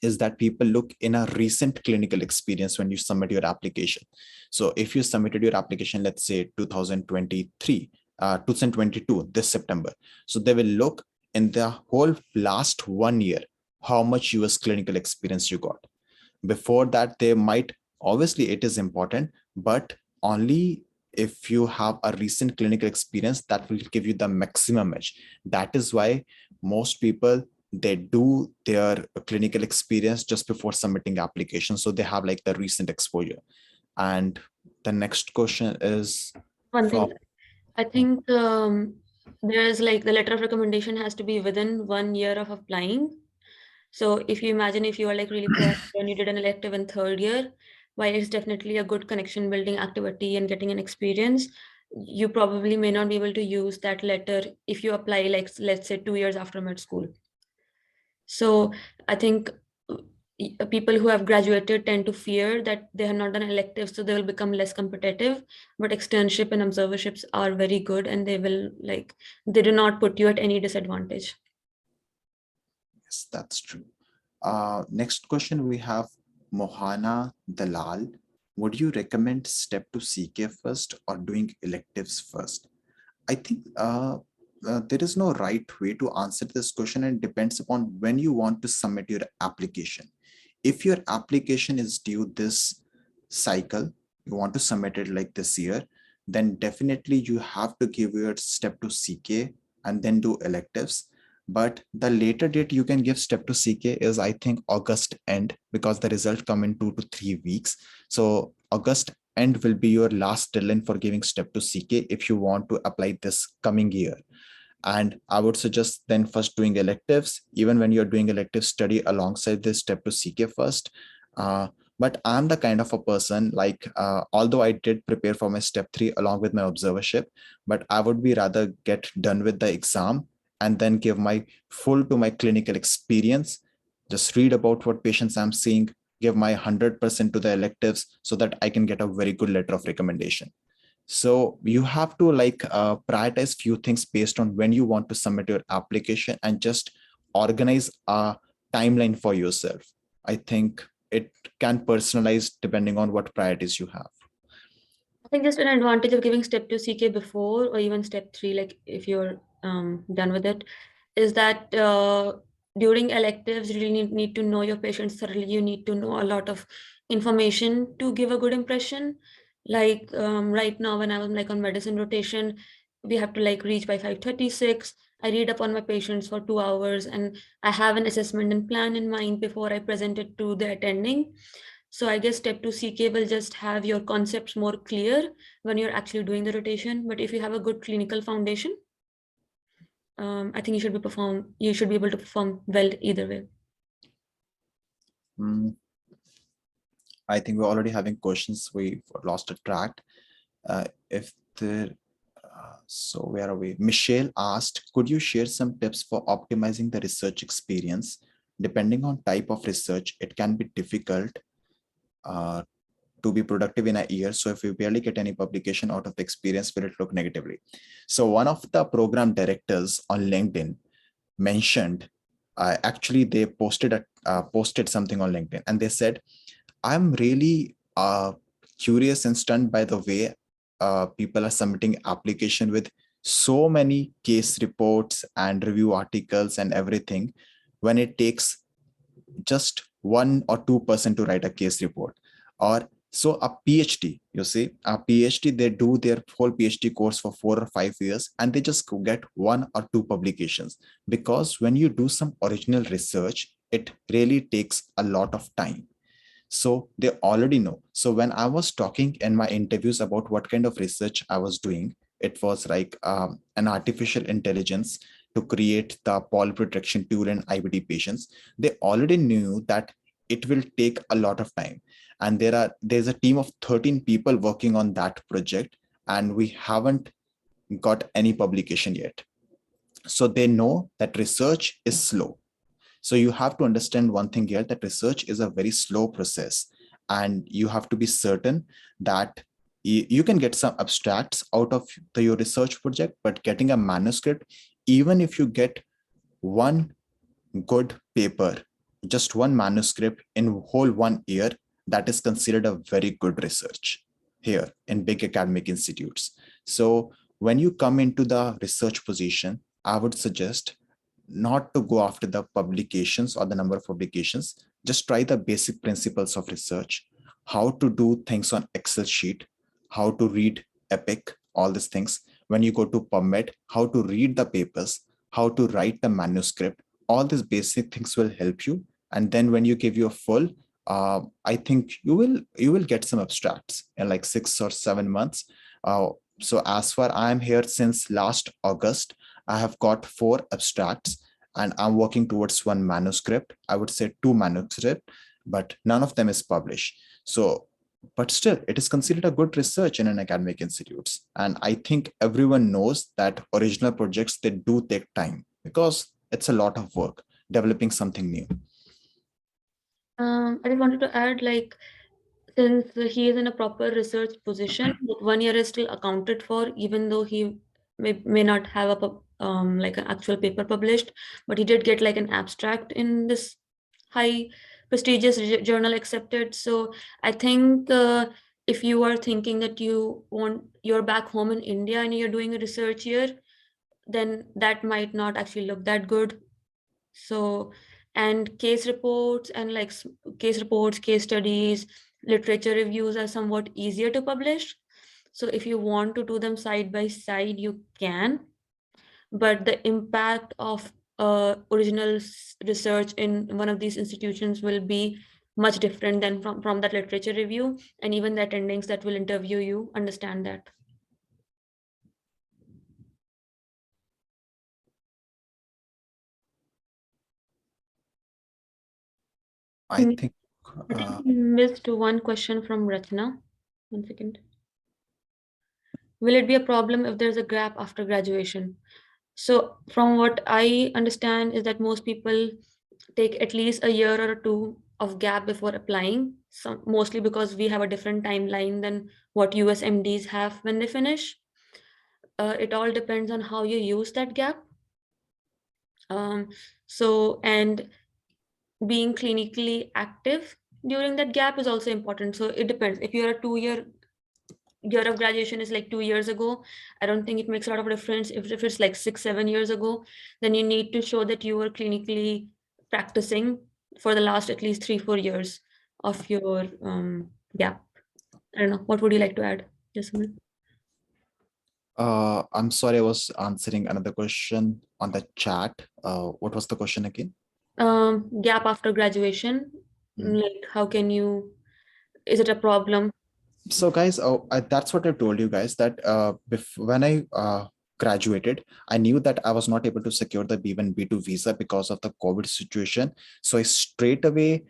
is that people look in a recent clinical experience when you submit your application. So if you submitted your application, let's say 2023, 2022, this September, so they will look in the whole last 1 year how much US clinical experience you got. Before that, they might, obviously it is important, but only if you have a recent clinical experience, that will give you the maximum edge. That is why most people, they do their clinical experience just before submitting application, so they have like the recent exposure. And the next question is One thing from I think there's like the letter of recommendation has to be within 1 year of applying. So if you imagine if you are like really poor and you did an elective in third year, while it's definitely a good connection building activity and getting an experience, you probably may not be able to use that letter if you apply like let's say 2 years after med school. So I think people who have graduated tend to fear that they have not done electives, so they will become less competitive. But externship and observerships are very good, and they will like they do not put you at any disadvantage. Yes, that's true. Next question we have Mohana Dalal. Would you recommend step to CK first or doing electives first? I think there is no right way to answer this question, and depends upon when you want to submit your application. If your application is due this cycle, you want to submit it like this year, then definitely you have to give your step to CK and then do electives. But the later date you can give step to CK is, I think, August end, because the result come in 2 to 3 weeks. So August end will be your last deadline for giving step to CK if you want to apply this coming year. And I would suggest then first doing electives. Even when you're doing elective, study alongside this step to CK first. But I'm the kind of a person like, although I did prepare for my step 3 along with my observership, but I would be rather get done with the exam and then give my full to my clinical experience. Just read about what patients I'm seeing, give my 100% to the electives so that I can get a very good letter of recommendation. So you have to like prioritize few things based on when you want to submit your application, and just organize a timeline for yourself. I think it can personalize depending on what priorities you have. I think just an advantage of giving step 2 CK before or even step 3, like if you're done with it, is that during electives, you really need to know your patients thoroughly. You need to know a lot of information to give a good impression. Like right now, when I was like on medicine rotation, we have to like reach by 5:36. I read up on my patients for 2 hours, and I have an assessment and plan in mind before I present it to the attending. So I guess step 2 CK will just have your concepts more clear when you're actually doing the rotation. But if you have a good clinical foundation, I think you should be able to perform well either way. I think we're already having questions. We lost a track. If the so where are we? Michelle asked, could you share some tips for optimizing the research experience? Depending on type of research, it can be difficult to be productive in a year. So if we barely get any publication out of the experience, will it look negatively? So one of the program directors on LinkedIn mentioned, actually they posted something on LinkedIn, and they said, I'm really curious and stunned by the way people are submitting application with so many case reports and review articles and everything, when it takes just 1 or 2% to write a case report. Or so a PhD, you see, a PhD, they do their whole PhD course for 4 or 5 years, and they just get 1 or 2 publications. Because when you do some original research, it really takes a lot of time. So they already know. So when I was talking in my interviews about what kind of research I was doing, it was like an artificial intelligence to create the polyp protection tool in IBD patients. They already knew that it will take a lot of time. And there's a team of 13 people working on that project, and we haven't got any publication yet. So they know that research is slow. So you have to understand one thing here, that research is a very slow process, and you have to be certain that you can get some abstracts out of your research project, but getting a manuscript, even if you get one good paper, just one manuscript in whole 1 year, that is considered a very good research here in big academic institutes. So when you come into the research position, I would suggest not to go after the publications or the number of publications. Just try the basic principles of research, how to do things on Excel sheet, how to read EPIC, all these things. When you go to PubMed, how to read the papers, how to write the manuscript, all these basic things will help you. And then when you give you a full, I think you will get some abstracts in like 6 or 7 months. So as far I'm here since last August, I have got 4 abstracts, and I'm working towards one manuscript. I would say 2 manuscripts, but none of them is published. So, but still, it is considered a good research in an academic institutes. And I think everyone knows that original projects, they do take time, because it's a lot of work developing something new. I just wanted to add, like, since he is in a proper research position, 1 year is still accounted for, even though he may not have like an actual paper published, but he did get like an abstract in this high prestigious journal accepted. So I think if you are thinking that you're back home in India and you're doing a research here, then that might not actually look that good. So, and case reports and like case reports, case studies, literature reviews are somewhat easier to publish. So if you want to do them side by side, you can, but the impact of original research in one of these institutions will be much different than from that literature review, and even the attendings that will interview you understand that. I think we missed one question from Rachna. 1 second. Will it be a problem if there's a gap after graduation? So from what I understand is that most people take at least a year or two of gap before applying, mostly because we have a different timeline than what US MDs have when they finish. It all depends on how you use that gap. And being clinically active during that gap is also important. So it depends. If you're a 2-year year of graduation is like 2 years ago, I don't think it makes a lot of difference. If it's like 6-7 years ago, then you need to show that you were clinically practicing for the last at least 3-4 years of your gap. I don't know. What would you like to add, Jasmine? I'm sorry, I was answering another question on the chat. What was the question again? Gap after graduation, Mhm. like how can you, is it a problem? So guys, that's what I told you guys, that when I graduated, I knew that I was not able to secure the B1 B2 visa because of the COVID situation. So I straight away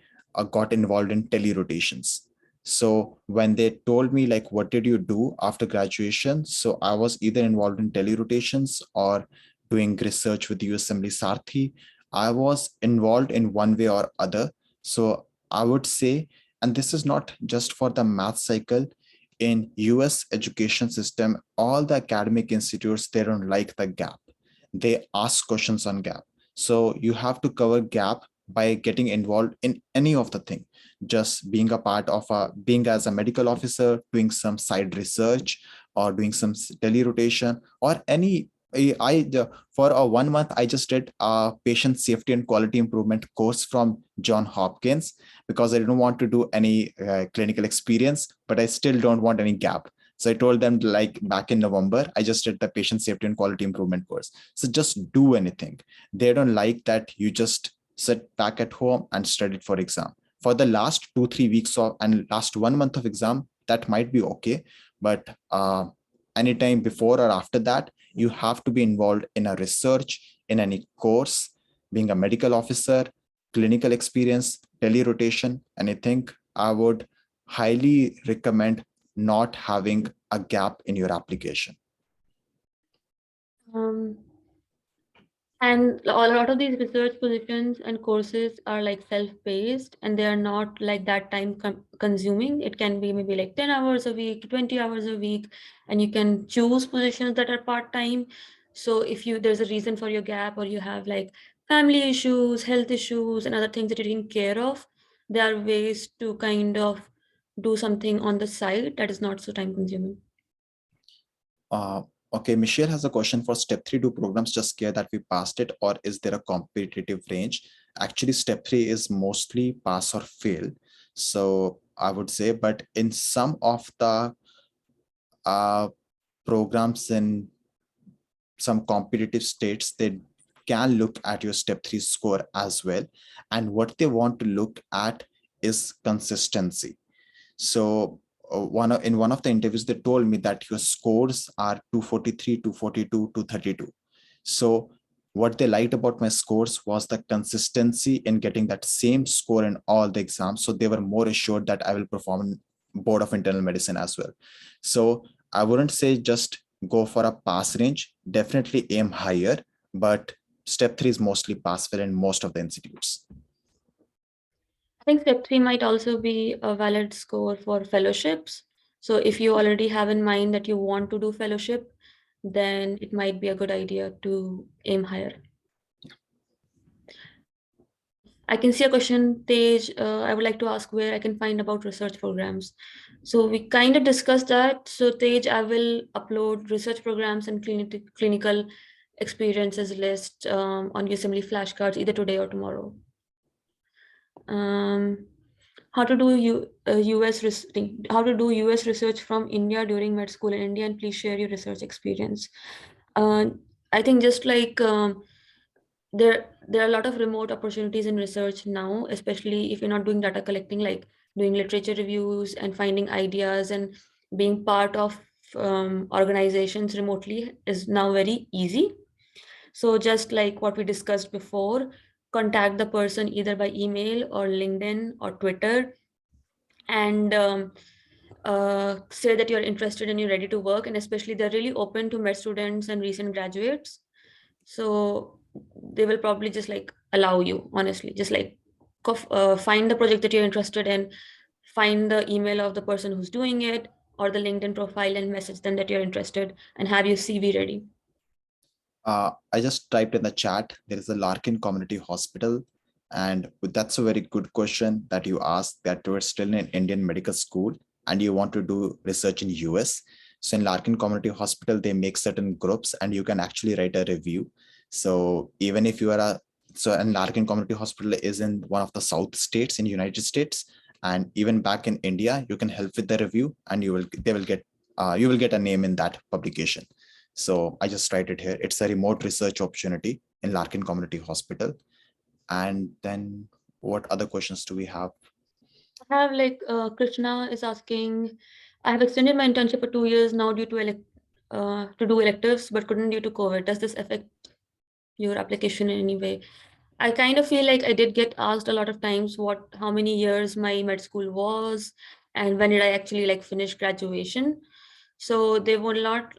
got involved in tele rotations. So when they told me like, what did you do after graduation, so I was either involved in tele rotations or doing research with USMLE Sarthi. I was involved in one way or other. So I would say, and this is not just for the math cycle, in US education system, all the academic institutes, they don't like the gap. They ask questions on gap. So you have to cover gap by getting involved in any of the thing, just being a part of being as a medical officer, doing some side research, or doing some tele rotation, or any. For a 1 month, I just did a patient safety and quality improvement course from John Hopkins, because I didn't want to do any clinical experience, but I still don't want any gap. So I told them, like, back in November, I just did the patient safety and quality improvement course. So just do anything. They don't like that you just sit back at home and study for exam. For the last 2-3 weeks of and last 1 month of exam, that might be okay. But anytime before or after that, you have to be involved in a research, in any course, being a medical officer, clinical experience, tele-rotation, and I think I would highly recommend not having a gap in your application. Um, And a lot of these research positions and courses are like self-paced and they are not like that time consuming. It can be maybe like 10 hours a week, 20 hours a week, and you can choose positions that are part-time. So if there's a reason for your gap or you have like family issues, health issues, and other things that you're taking care of, there are ways to kind of do something on the side that is not so time consuming. Uh, okay, Michelle has a question for step 3. Do programs just care that we passed it, or is there a competitive range? Actually, step 3 is mostly pass or fail. So I would say, but in some of the programs in some competitive states, they can look at your step 3 score as well. And what they want to look at is consistency. So in one of the interviews, they told me that your scores are 243, 242, 232. So what they liked about my scores was the consistency in getting that same score in all the exams. So they were more assured that I will perform in Board of Internal Medicine as well. So I wouldn't say just go for a pass range. Definitely aim higher, but step 3 is mostly pass fail in most of the institutes. I think step 3 might also be a valid score for fellowships. So if you already have in mind that you want to do fellowship, then it might be a good idea to aim higher. I can see a question, Tej. I would like to ask where I can find about research programs. So we kind of discussed that. So Tej, I will upload research programs and clinical experiences list on Yosemite flashcards either today or tomorrow. Um, how to do how to do US research from India during med school in India, and please share your research experience. Uh, I think just like there are a lot of remote opportunities in research now, especially if you're not doing data collecting, like doing literature reviews and finding ideas and being part of organizations remotely is now very easy. So just like what we discussed before, contact the person either by email or LinkedIn or Twitter, and say that you're interested and you're ready to work. And especially they're really open to med students and recent graduates. So they will probably just like allow you, honestly, just like find the project that you're interested in, find the email of the person who's doing it or the LinkedIn profile and message them that you're interested and have your CV ready. I just typed in the chat, there is a Larkin Community Hospital. And that's a very good question that you asked, that we're still in Indian medical school. and you want to do research in US. So in Larkin Community Hospital, they make certain groups and you can actually write a review. So even if you are and Larkin Community Hospital is in one of the South states in United States. And even back in India, you can help with the review and you will get a name in that publication. So I just write it here. It's a remote research opportunity in Larkin Community Hospital. And then what other questions do we have? I have Krishna is asking, I have extended my internship for 2 years now due to do electives, but couldn't due to COVID. Does this affect your application in any way? I kind of feel like I did get asked a lot of times how many years my med school was and when did I actually finish graduation. So they will not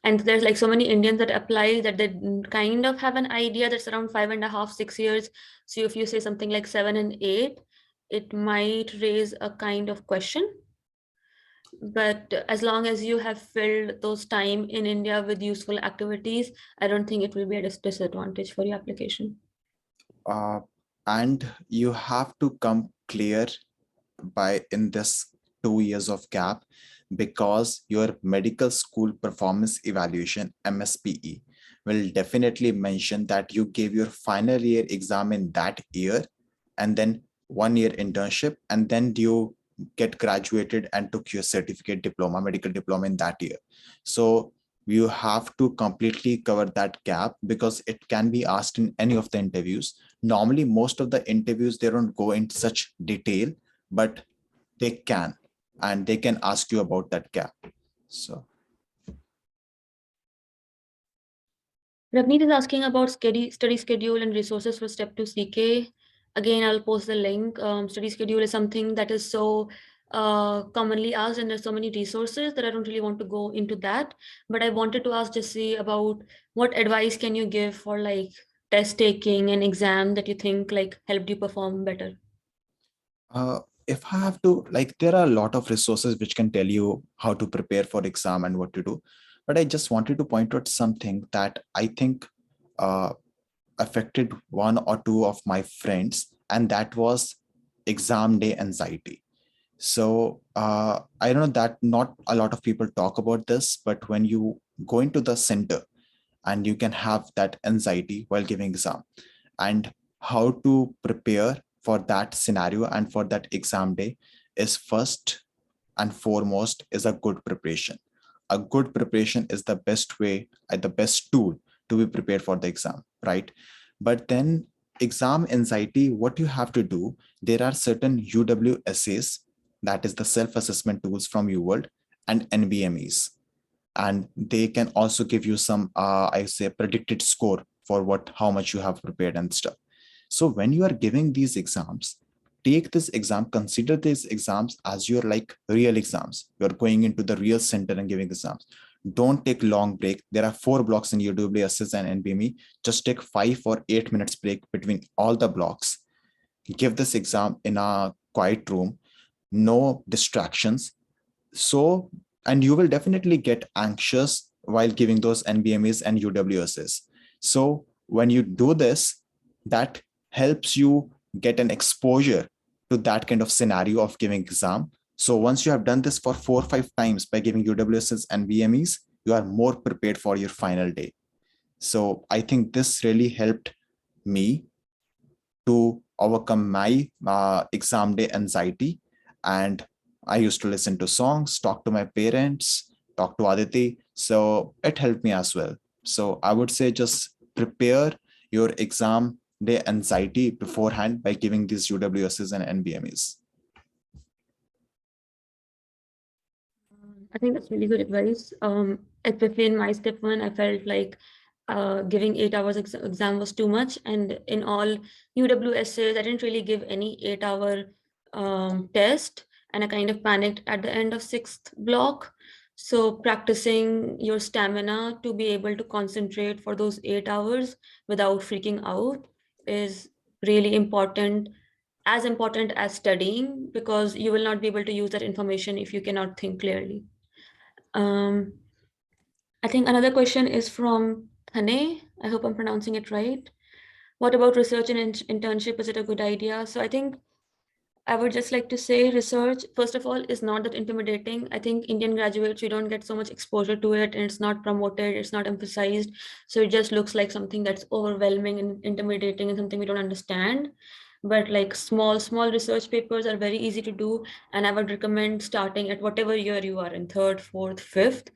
and there's so many Indians that apply that they kind of have an idea that's around 5.5, 6 years. So if you say something like 7 and 8, it might raise a kind of question. But as long as you have filled those time in India with useful activities, I don't think it will be a disadvantage for your application. And you have to come clear by in this 2 years of gap, because your medical school performance evaluation MSPE will definitely mention that you gave your final year exam in that year and then 1 year internship, and then you get graduated and took your certificate diploma, medical diploma in that year. So you have to completely cover that gap because it can be asked in any of the interviews. Normally, most of the interviews, they don't go into such detail, but they can, and they can ask you about that gap. So Ravneet is asking about study schedule and resources for Step 2 CK. Again, I'll post the link. Study schedule is something that is so commonly asked, and there's so many resources that I don't really want to go into that. But I wanted to ask Jesse about what advice can you give for test taking and exam that you think helped you perform better? If I have to, there are a lot of resources which can tell you how to prepare for exam and what to do. But I just wanted to point out something that I think affected one or two of my friends, and that was exam day anxiety. So I know that not a lot of people talk about this, but when you go into the center and you can have that anxiety while giving exam, and how to prepare for that scenario and for that exam day is first and foremost is a good preparation. A good preparation is the best way and the best tool to be prepared for the exam, right? But then exam anxiety, what you have to do, there are certain UW essays, that is the self-assessment tools from UWorld, and NBMEs. And they can also give you some, I say, predicted score for how much you have prepared and stuff. So when you are giving these exams, take this exam, consider these exams as your real exams. You're going into the real center and giving exams. Don't take long break. There are 4 blocks in UWSS and NBME. Just take 5 or 8 minutes break between all the blocks. Give this exam in a quiet room, no distractions. So, and you will definitely get anxious while giving those NBMEs and UWSs. So when you do this, that helps you get an exposure to that kind of scenario of giving exam. So once you have done this for 4 or 5 times by giving UWSs and BMEs, you are more prepared for your final day. So I think this really helped me to overcome my exam day anxiety. And I used to listen to songs, talk to my parents, talk to Aditi. So it helped me as well. So I would say just prepare your exam day anxiety beforehand by giving these UWSs and NBMEs. I think that's really good advice. Especially in my step one, I felt like giving 8 hours exam was too much. And in all UWSs, I didn't really give any 8 hour test. And I kind of panicked at the end of 6th block. So practicing your stamina to be able to concentrate for those 8 hours without freaking out is really important, as important as studying, because you will not be able to use that information if you cannot think clearly. Um, I think another question is from Thane. I hope I'm pronouncing it right. What about research and internship? Is it a good idea? So I think I would just like to say research, first of all, is not that intimidating. I think Indian graduates, you don't get so much exposure to it, and it's not promoted, it's not emphasized. So it just looks like something that's overwhelming and intimidating and something we don't understand. But like small research papers are very easy to do. And I would recommend starting at whatever year you are in, third, fourth, fifth,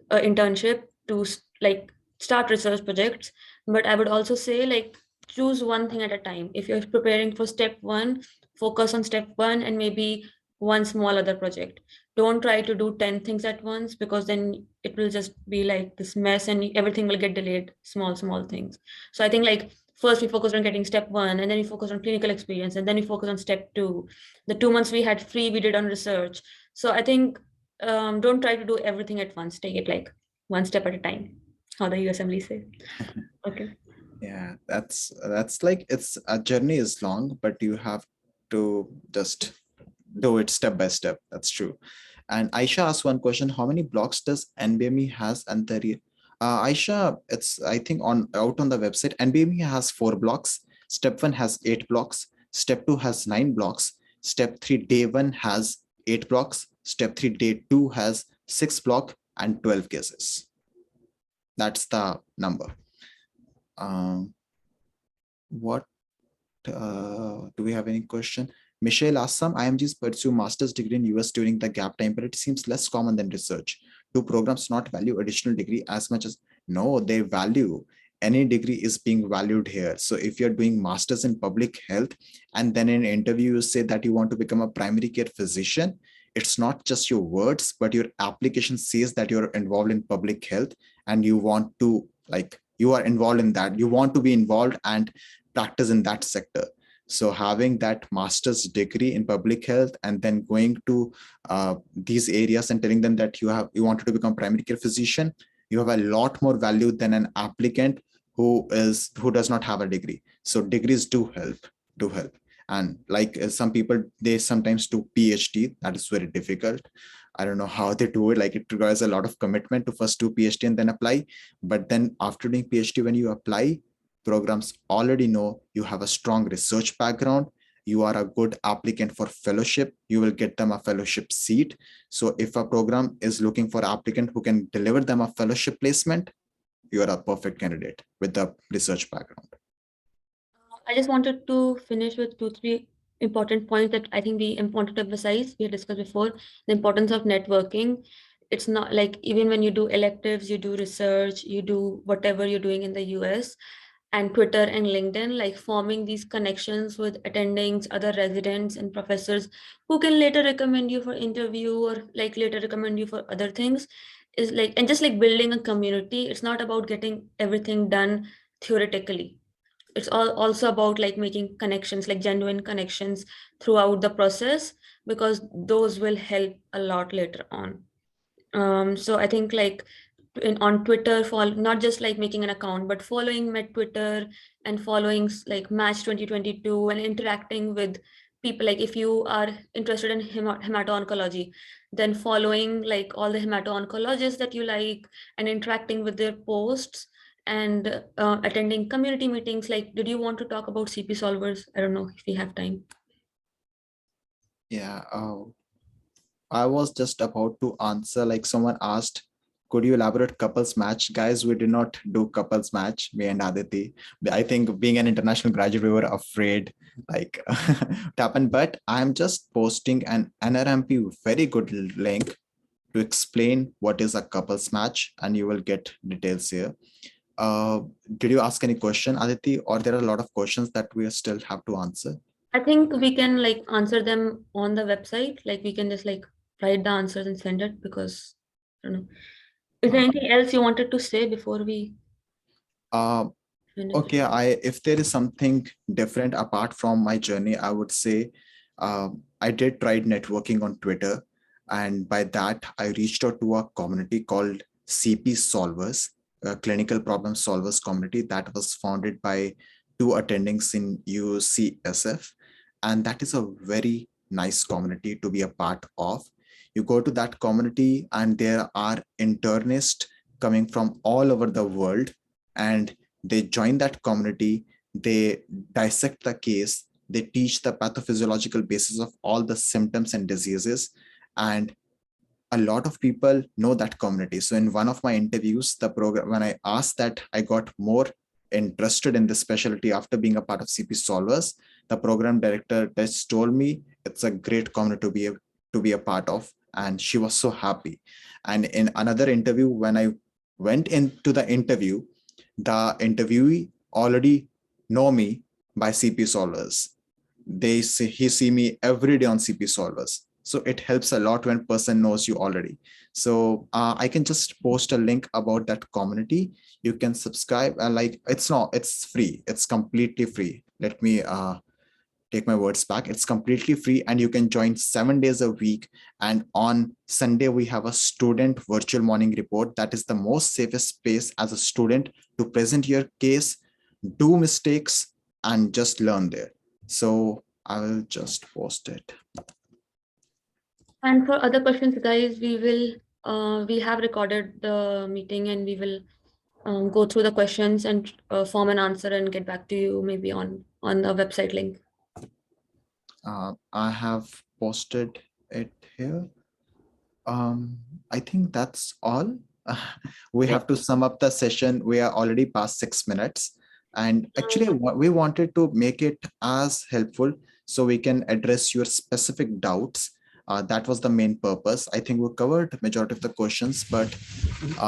internship to like start research projects. But I would also say like choose one thing at a time. If you're preparing for step one, focus on step one and maybe one small other project. Don't try to do 10 things at once, because then it will just be like this mess and everything will get delayed, small things. So I think like first we focused on getting step one, and then we focused on clinical experience, and then we focus on step two. The 2 months we had free, we did on research. So I think don't try to do everything at once. Take it like one step at a time, how the USMLE say. Okay. Yeah, that's like, it's a journey is long, but you have to just do it step by step. That's true. And Aisha asked one question: how many blocks does NBME has? And Aisha, it's, I think, on out on the website, NBME has 4 blocks. Step one has 8 blocks. Step two has 9 blocks. Step three, day one, has 8 blocks. Step three, day two, has 6 blocks and 12 cases. That's the number. What do we have any question? Michelle asked, some IMGs pursue master's degree in US during the gap time, but it seems less common than research. Do programs not value additional degree as much as? No, they value. Any degree is being valued here. So if you're doing masters in public health and then in an interview you say that you want to become a primary care physician, it's not just your words, but your application says that you're involved in public health and you want to, like, you are involved in that. You want to be involved and practice in that sector. So having that master's degree in public health and then going to these areas and telling them that you wanted to become primary care physician, you have a lot more value than an applicant who does not have a degree. So degrees do help. And like some people, they sometimes do PhD. That is very difficult. I don't know how they do it. Like, it requires a lot of commitment to first do PhD and then apply. But then after doing PhD, when you apply, programs already know you have a strong research background. You are a good applicant for fellowship. You will get them a fellowship seat. So if a program is looking for an applicant who can deliver them a fellowship placement, you are a perfect candidate with the research background. I just wanted to finish with 2, 3 important points that I think we wanted to emphasize. We had discussed before the importance of networking. It's not like even when you do electives, you do research, you do whatever you're doing in the US, and Twitter and LinkedIn, like forming these connections with attendings, other residents and professors who can later recommend you for interview or like later recommend you for other things, is like, and just like building a community. It's not about getting everything done theoretically. It's also about like making connections, like genuine connections throughout the process, because those will help a lot later on. So I think like on Twitter, follow, not just like making an account, but following my Twitter and following like Match 2022 and interacting with people. Like if you are interested in hemato-oncology, then following like all the hemato-oncologists that you like and interacting with their posts, and attending community meetings. Like, did you want to talk about CP solvers? I don't know if we have time. Yeah, I was just about to answer, like someone asked, could you elaborate couples match? Guys, we did not do couples match, me and Aditi. I think being an international graduate, we were afraid like to happen, but I'm just posting an NRMP very good link to explain what is a couples match, and you will get details here. Did you ask any question, Aditi, or there are a lot of questions that we still have to answer? I think we can like answer them on the website. Like we can just like write the answers and send it, because I don't know. Is there anything else you wanted to say before we Uh, finish? okay, if there is something different apart from my journey, I would say I did try networking on Twitter, and by that I reached out to a community called CP Solvers, a clinical problem solvers community that was founded by 2 attendings in UCSF, and that is a very nice community to be a part of. You go to that community, and there are internists coming from all over the world, and they join that community. They dissect the case, They teach the pathophysiological basis of all the symptoms and diseases. And a lot of people know that community. So in one of my interviews, the program, when I asked that, I got more interested in this specialty after being a part of CP Solvers. The program director just told me it's a great community to be a part of, and she was so happy. And in another interview, when I went into the interview, the interviewee already know me by CP Solvers. He see me every day on CP Solvers. So it helps a lot when person knows you already. So I can just post a link about that community. You can subscribe. It's free. It's completely free. Let me take my words back. It's completely free, and you can join 7 days a week. And on Sunday, we have a student virtual morning report. That is the most safest space as a student to present your case, do mistakes, and just learn there. So I will just post it. And for other questions, guys, we have recorded the meeting, and we will go through the questions and form an answer and get back to you maybe on the website link. I have posted it here. I think that's all. We have to sum up the session. We are already past 6 minutes. And actually, we wanted to make it as helpful so we can address your specific doubts. That was the main purpose. I think we covered majority of the questions, but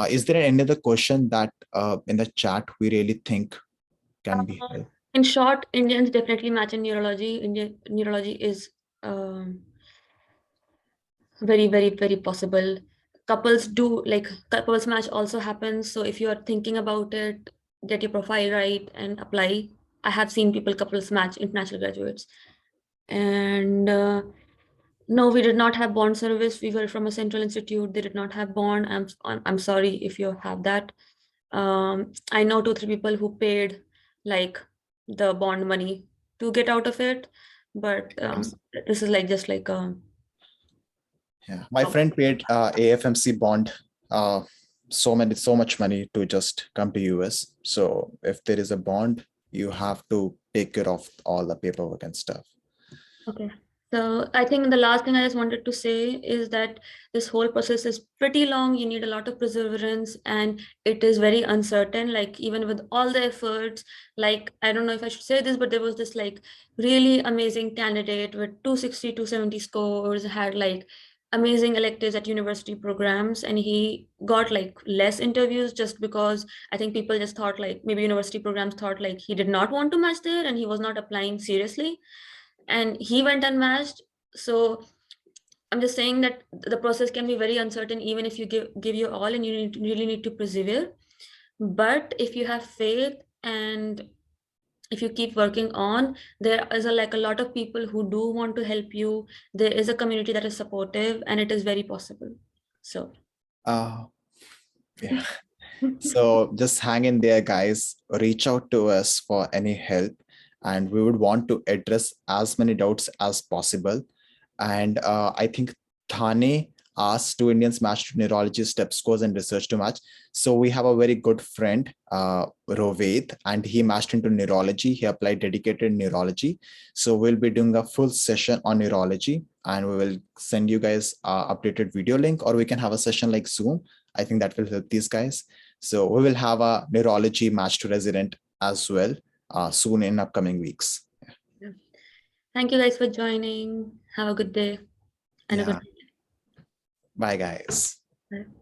is there any other question that in the chat we really think can be helped? In short, Indians definitely match in neurology. Neurology is very, very, very possible. Couples match also happens. So if you are thinking about it, get your profile right and apply. I have seen couples match international graduates. And no, we did not have bond service. We were from a central institute. They did not have bond. I'm sorry if you have that. I know 2-3 people who paid like the bond money to get out of it, but this is just like yeah, my friend paid AFMC bond so much money to just come to US. So if there is a bond, you have to take care of all the paperwork and stuff. Okay. So I think the last thing I just wanted to say is that this whole process is pretty long. You need a lot of perseverance, and it is very uncertain. Like even with all the efforts, like I don't know if I should say this, but there was this like really amazing candidate with 260, 270 scores, had like amazing electives at university programs, and he got like less interviews just because I think people just thought like maybe university programs thought like he did not want to match there and he was not applying seriously, and he went unmatched. So I'm just saying that the process can be very uncertain even if you give your all, and you really need to persevere. But if you have faith and if you keep working on, there is like a lot of people who do want to help you. There is a community that is supportive, and it is very possible. So yeah. So just hang in there, guys. Reach out to us for any help, and we would want to address as many doubts as possible. And I think Thane asked 2 Indians matched to neurology step scores and research to match. So we have a very good friend, Rovet, and he matched into neurology. He applied dedicated neurology. So we'll be doing a full session on neurology, and we will send you guys updated video link, or we can have a session like Zoom. I think that will help these guys. So we will have a neurology match to resident as well soon in upcoming weeks. yeah. Thank you guys for joining. Have a good day and a good Bye, guys. night. Bye.